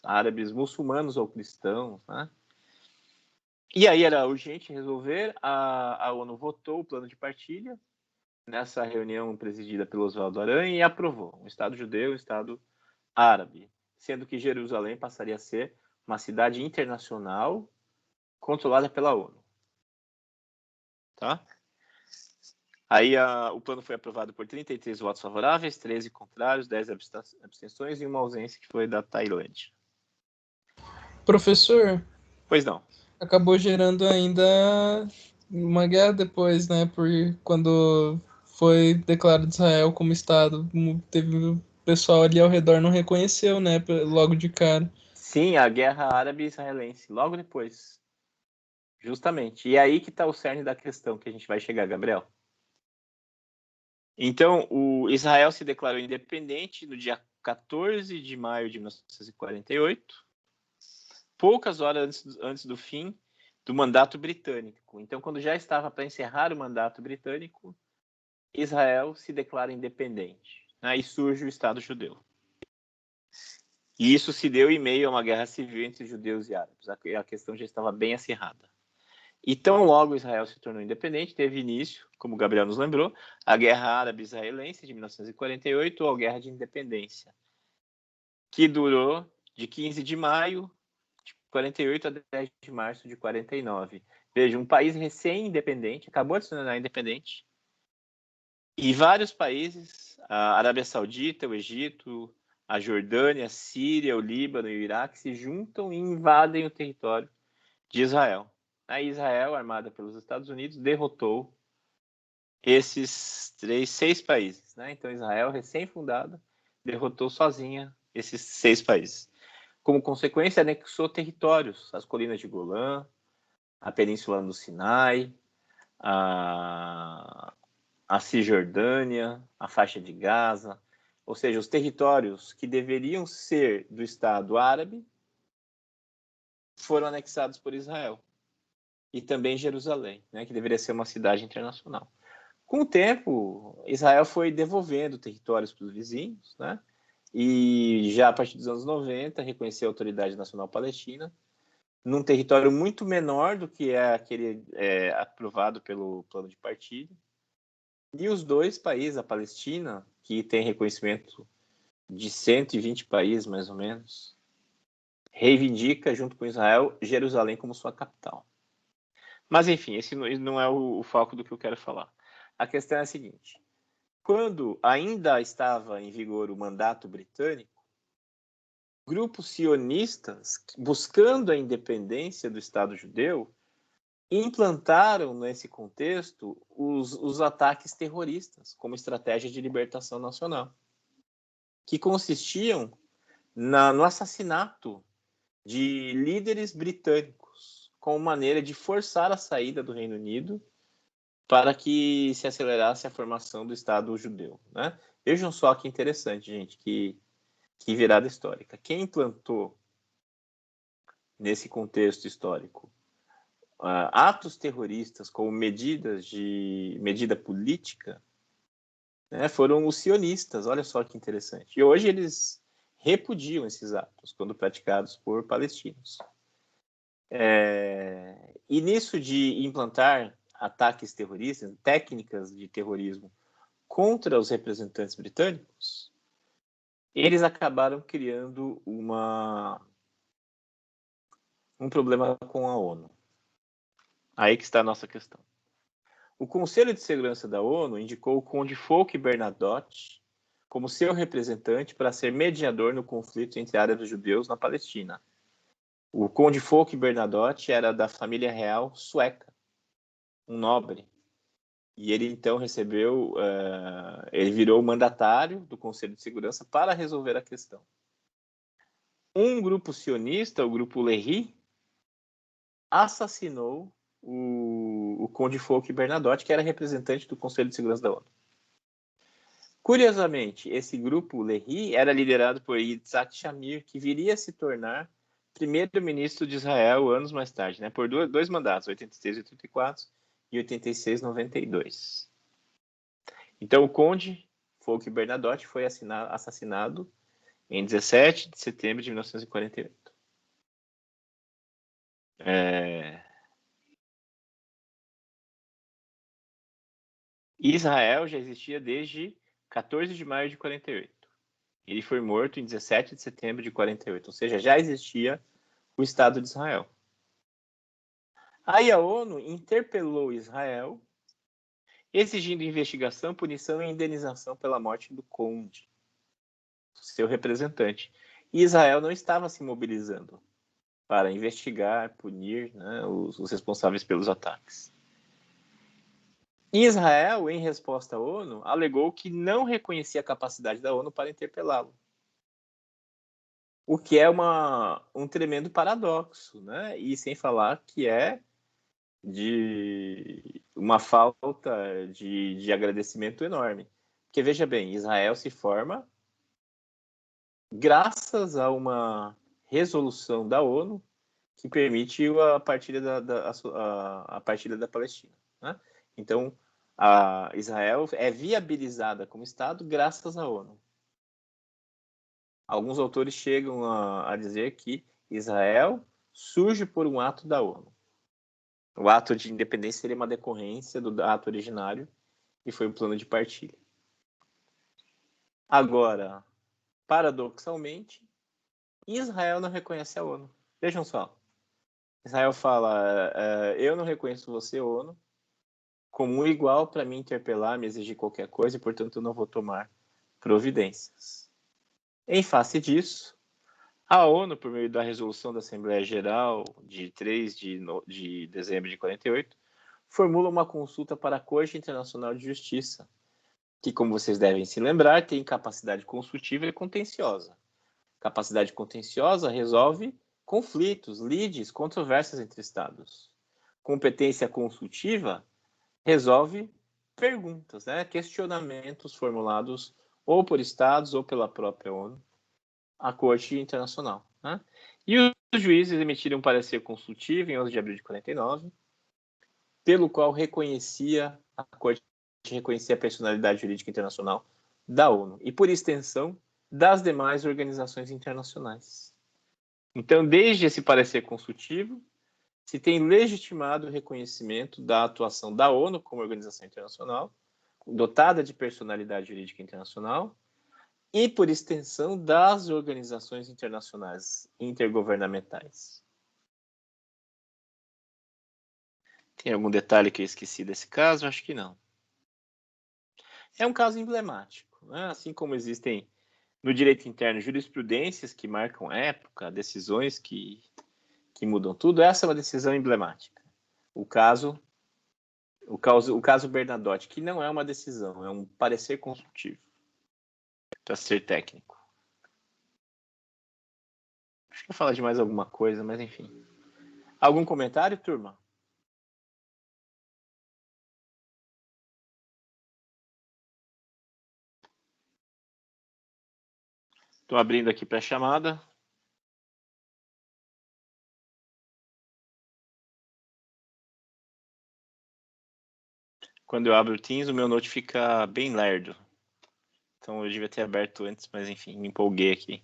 árabes muçulmanos ou cristãos, né? E aí era urgente resolver, a ONU votou o plano de partilha, nessa reunião presidida pelo Oswaldo Aranha, e aprovou um Estado judeu e um Estado árabe, sendo que Jerusalém passaria a ser uma cidade internacional controlada pela ONU. Tá? Aí o plano foi aprovado por 33 votos favoráveis, 13 contrários, 10 abstenções e uma ausência que foi da Tailândia. Professor, Pois não. acabou gerando ainda uma guerra depois, né? Porque quando foi declarado Israel como Estado, teve o pessoal ali ao redor não reconheceu, né? Logo de cara. Sim, a guerra árabe-israelense, logo depois. Justamente. E aí que está o cerne da questão que a gente vai chegar, Gabriel. Então, o Israel se declarou independente no dia 14 de maio de 1948, poucas horas antes do fim do mandato britânico. Então, quando já estava para encerrar o mandato britânico, Israel se declara independente. Aí surge o Estado judeu. E isso se deu em meio a uma guerra civil entre judeus e árabes. A questão já estava bem acirrada. E tão logo Israel se tornou independente, teve início, como o Gabriel nos lembrou, a Guerra Árabe-Israelense de 1948, ou a Guerra de Independência, que durou de 15 de maio de 48 a 10 de março de 49. Veja, um país recém-independente, acabou de se tornar independente, e vários países, a Arábia Saudita, o Egito, a Jordânia, a Síria, o Líbano e o Iraque, se juntam e invadem o território de Israel. Aí Israel, armada pelos Estados Unidos, derrotou esses 6 países. Né? Então Israel, recém-fundada, derrotou sozinha esses 6 países. Como consequência, anexou territórios, as colinas de Golã, a Península do Sinai, a Cisjordânia, a faixa de Gaza, ou seja, os territórios que deveriam ser do Estado árabe foram anexados por Israel. E também Jerusalém, né, que deveria ser uma cidade internacional. Com o tempo, Israel foi devolvendo territórios para os vizinhos, né, e já a partir dos anos 90 reconheceu a Autoridade Nacional Palestina, num território muito menor do que é aquele aprovado pelo plano de partilha. E os dois países, a Palestina, que tem reconhecimento de 120 países, mais ou menos, reivindica, junto com Israel, Jerusalém como sua capital. Mas, enfim, esse não é o foco do que eu quero falar. A questão é a seguinte. Quando ainda estava em vigor o mandato britânico, grupos sionistas, buscando a independência do Estado judeu, implantaram, nesse contexto, os ataques terroristas como estratégia de libertação nacional, que consistiam no assassinato de líderes britânicos, como maneira de forçar a saída do Reino Unido para que se acelerasse a formação do Estado judeu. Né? Vejam só que interessante, gente, que virada histórica. Quem implantou, nesse contexto histórico, atos terroristas como medida política, né, foram os sionistas. Olha só que interessante. E hoje eles repudiam esses atos quando praticados por palestinos. E nisso de implantar ataques terroristas, técnicas de terrorismo contra os representantes britânicos, eles acabaram criando um problema com a ONU. Aí que está a nossa questão. O Conselho de Segurança da ONU indicou o conde Folke Bernadotte como seu representante para ser mediador no conflito entre árabes e judeus na Palestina. O conde Folke Bernadotte era da família real sueca, um nobre. E ele então ele virou mandatário do Conselho de Segurança para resolver a questão. Um grupo sionista, o grupo Lehi, assassinou o conde Folke Bernadotte, que era representante do Conselho de Segurança da ONU. Curiosamente, esse grupo Lehi era liderado por Yitzhak Shamir, que viria a se tornar primeiro-ministro de Israel anos mais tarde, né, por dois mandatos, 86 e 84 e 86 e 92. Então, o conde Folke Bernadotte foi assassinado em 17 de setembro de 1948. Israel já existia desde 14 de maio de 48. Ele foi morto em 17 de setembro de 48, ou seja, já existia o Estado de Israel. Aí a ONU interpelou Israel, exigindo investigação, punição e indenização pela morte do conde, seu representante. E Israel não estava se mobilizando para investigar, punir, né, os responsáveis pelos ataques. Israel, em resposta à ONU, alegou que não reconhecia a capacidade da ONU para interpelá-lo. O que é um tremendo paradoxo, né? E sem falar que é de uma falta de agradecimento enorme. Porque, veja bem, Israel se forma graças a uma resolução da ONU que permite a partilha a partilha da Palestina. Né? Então, Israel é viabilizada como Estado graças à ONU. Alguns autores chegam a dizer que Israel surge por um ato da ONU. O ato de independência seria uma decorrência do ato originário e foi um plano de partilha. Agora, paradoxalmente, Israel não reconhece a ONU. Vejam só. Israel fala, eu não reconheço você, ONU, como um igual para me interpelar, me exigir qualquer coisa, e, portanto, eu não vou tomar providências. Em face disso, a ONU, por meio da resolução da Assembleia Geral de 3 de dezembro de 48, formula uma consulta para a Corte Internacional de Justiça, que, como vocês devem se lembrar, tem capacidade consultiva e contenciosa. Capacidade contenciosa resolve conflitos, lides, controvérsias entre Estados. Competência consultiva resolve perguntas, né? Questionamentos formulados ou por Estados ou pela própria ONU à Corte Internacional. Né? E os juízes emitiram um parecer consultivo em 11 de abril de 49, pelo qual a Corte reconhecia a personalidade jurídica internacional da ONU e, por extensão, das demais organizações internacionais. Então, desde esse parecer consultivo, se tem legitimado o reconhecimento da atuação da ONU como organização internacional, dotada de personalidade jurídica internacional, e, por extensão, das organizações internacionais intergovernamentais. Tem algum detalhe que eu esqueci desse caso? Acho que não. É um caso emblemático, né? Assim como existem no direito interno jurisprudências que marcam época, decisões que mudam tudo, essa é uma decisão emblemática. O caso Bernadotte, que não é uma decisão, é um parecer consultivo, para ser técnico. Acho que eu falar de mais alguma coisa, mas enfim. Algum comentário, turma? Estou abrindo aqui para a chamada. Quando eu abro o Teams, o meu note fica bem lerdo. Então eu devia ter aberto antes, mas enfim, me empolguei aqui.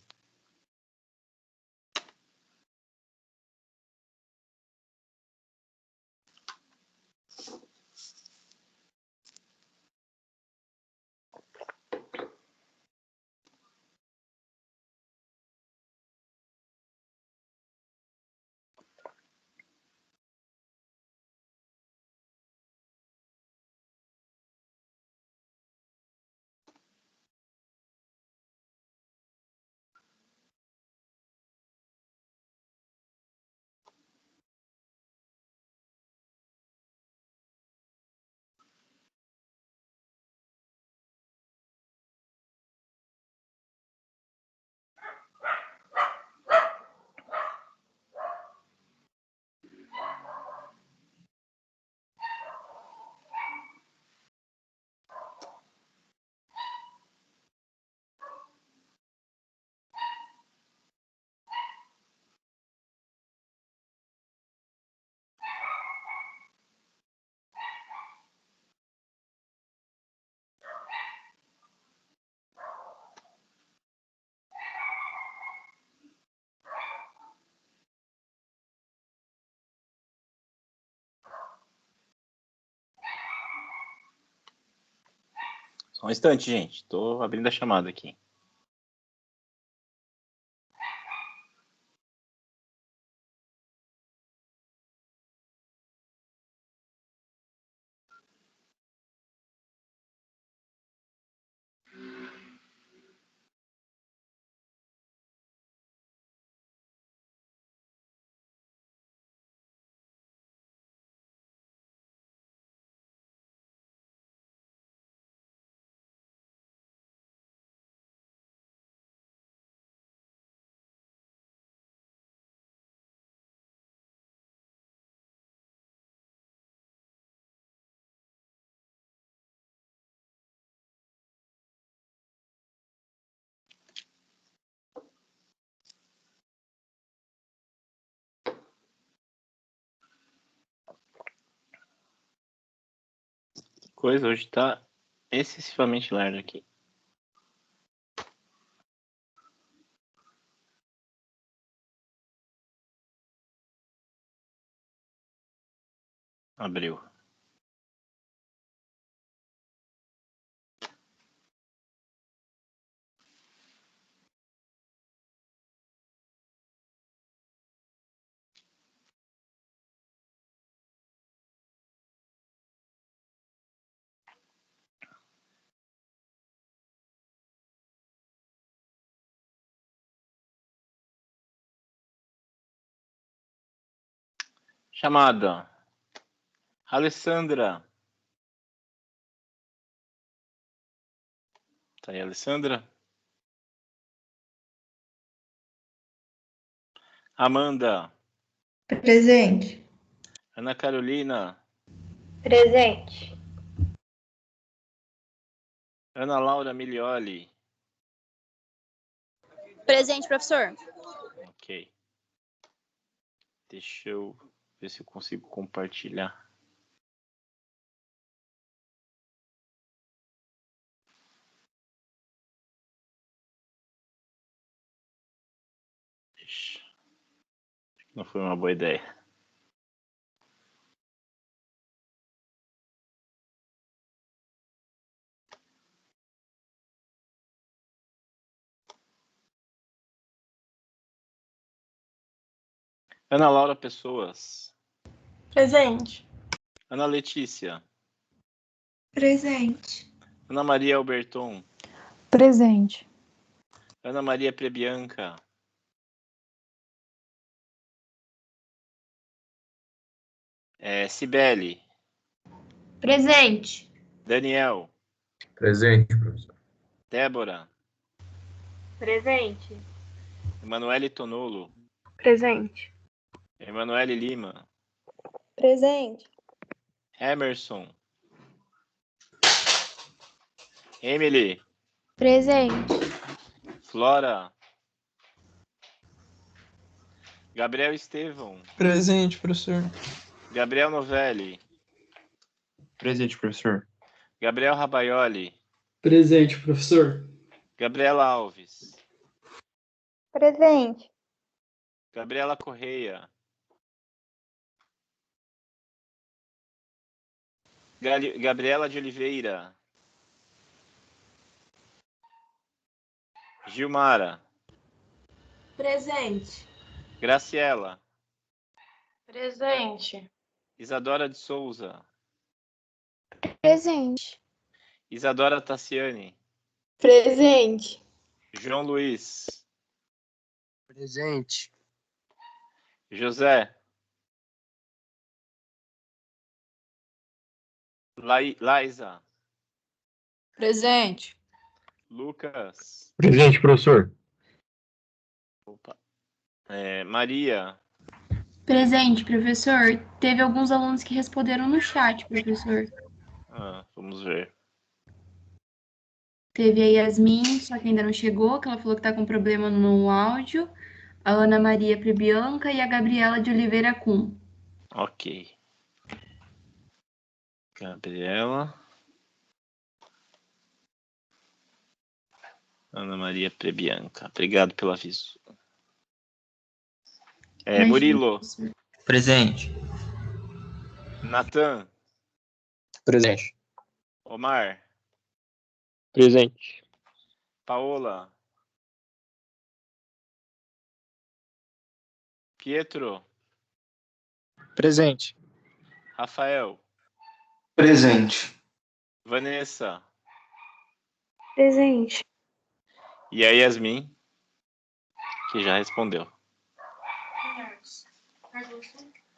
Só um instante, gente. Tô abrindo a chamada aqui. Que coisa, hoje tá excessivamente lerdo aqui. Abriu. Chamada. Alessandra. Tá aí, Alessandra? Amanda. Presente. Ana Carolina. Presente. Ana Laura Milioli. Presente, professor. Ok. Deixa eu ver se eu consigo compartilhar. Ixi. Não foi uma boa ideia. Ana Laura Pessoas. Presente. Ana Letícia. Presente. Ana Maria Alberton. Presente. Ana Maria Prebianca. Cibele. Presente. Daniel. Presente, professor. Débora. Presente. Emanuele Tonolo. Presente. Emanuele Lima. Presente. Emerson. Emily. Presente. Flora. Gabriel Estevão. Presente, professor. Gabriel Novelli. Presente, professor. Gabriel Rabaioli. Presente, professor. Gabriela Alves. Presente. Gabriela Correia. Gabriela de Oliveira. Gilmara. Presente. Graciela. Presente. Isadora de Souza. Presente. Isadora Tassiani. Presente. João Luiz. Presente. José. Laísa. Presente. Lucas. Presente, professor. Opa. Maria. Presente, professor. Teve alguns alunos que responderam no chat, professor. Vamos ver. Teve a Yasmin, só que ainda não chegou, que ela falou que tá com problema no áudio. A Ana Maria Prebianca e a Gabriela de Oliveira Kuhn. Ok. Gabriela. Ana Maria Prebianca. Obrigado pelo aviso. Murilo. Presente. Natan. Presente. Omar. Presente. Paola. Pietro. Presente. Rafael. Presente. Vanessa. Presente. E a Yasmin, que já respondeu.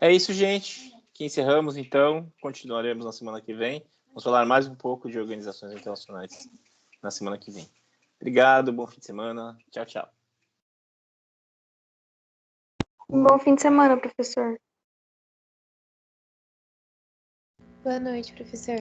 É isso, gente. Que encerramos, então. Continuaremos na semana que vem. Vamos falar mais um pouco de organizações internacionais na semana que vem. Obrigado, bom fim de semana. Tchau, tchau. Um bom fim de semana, professor. Boa noite, professor.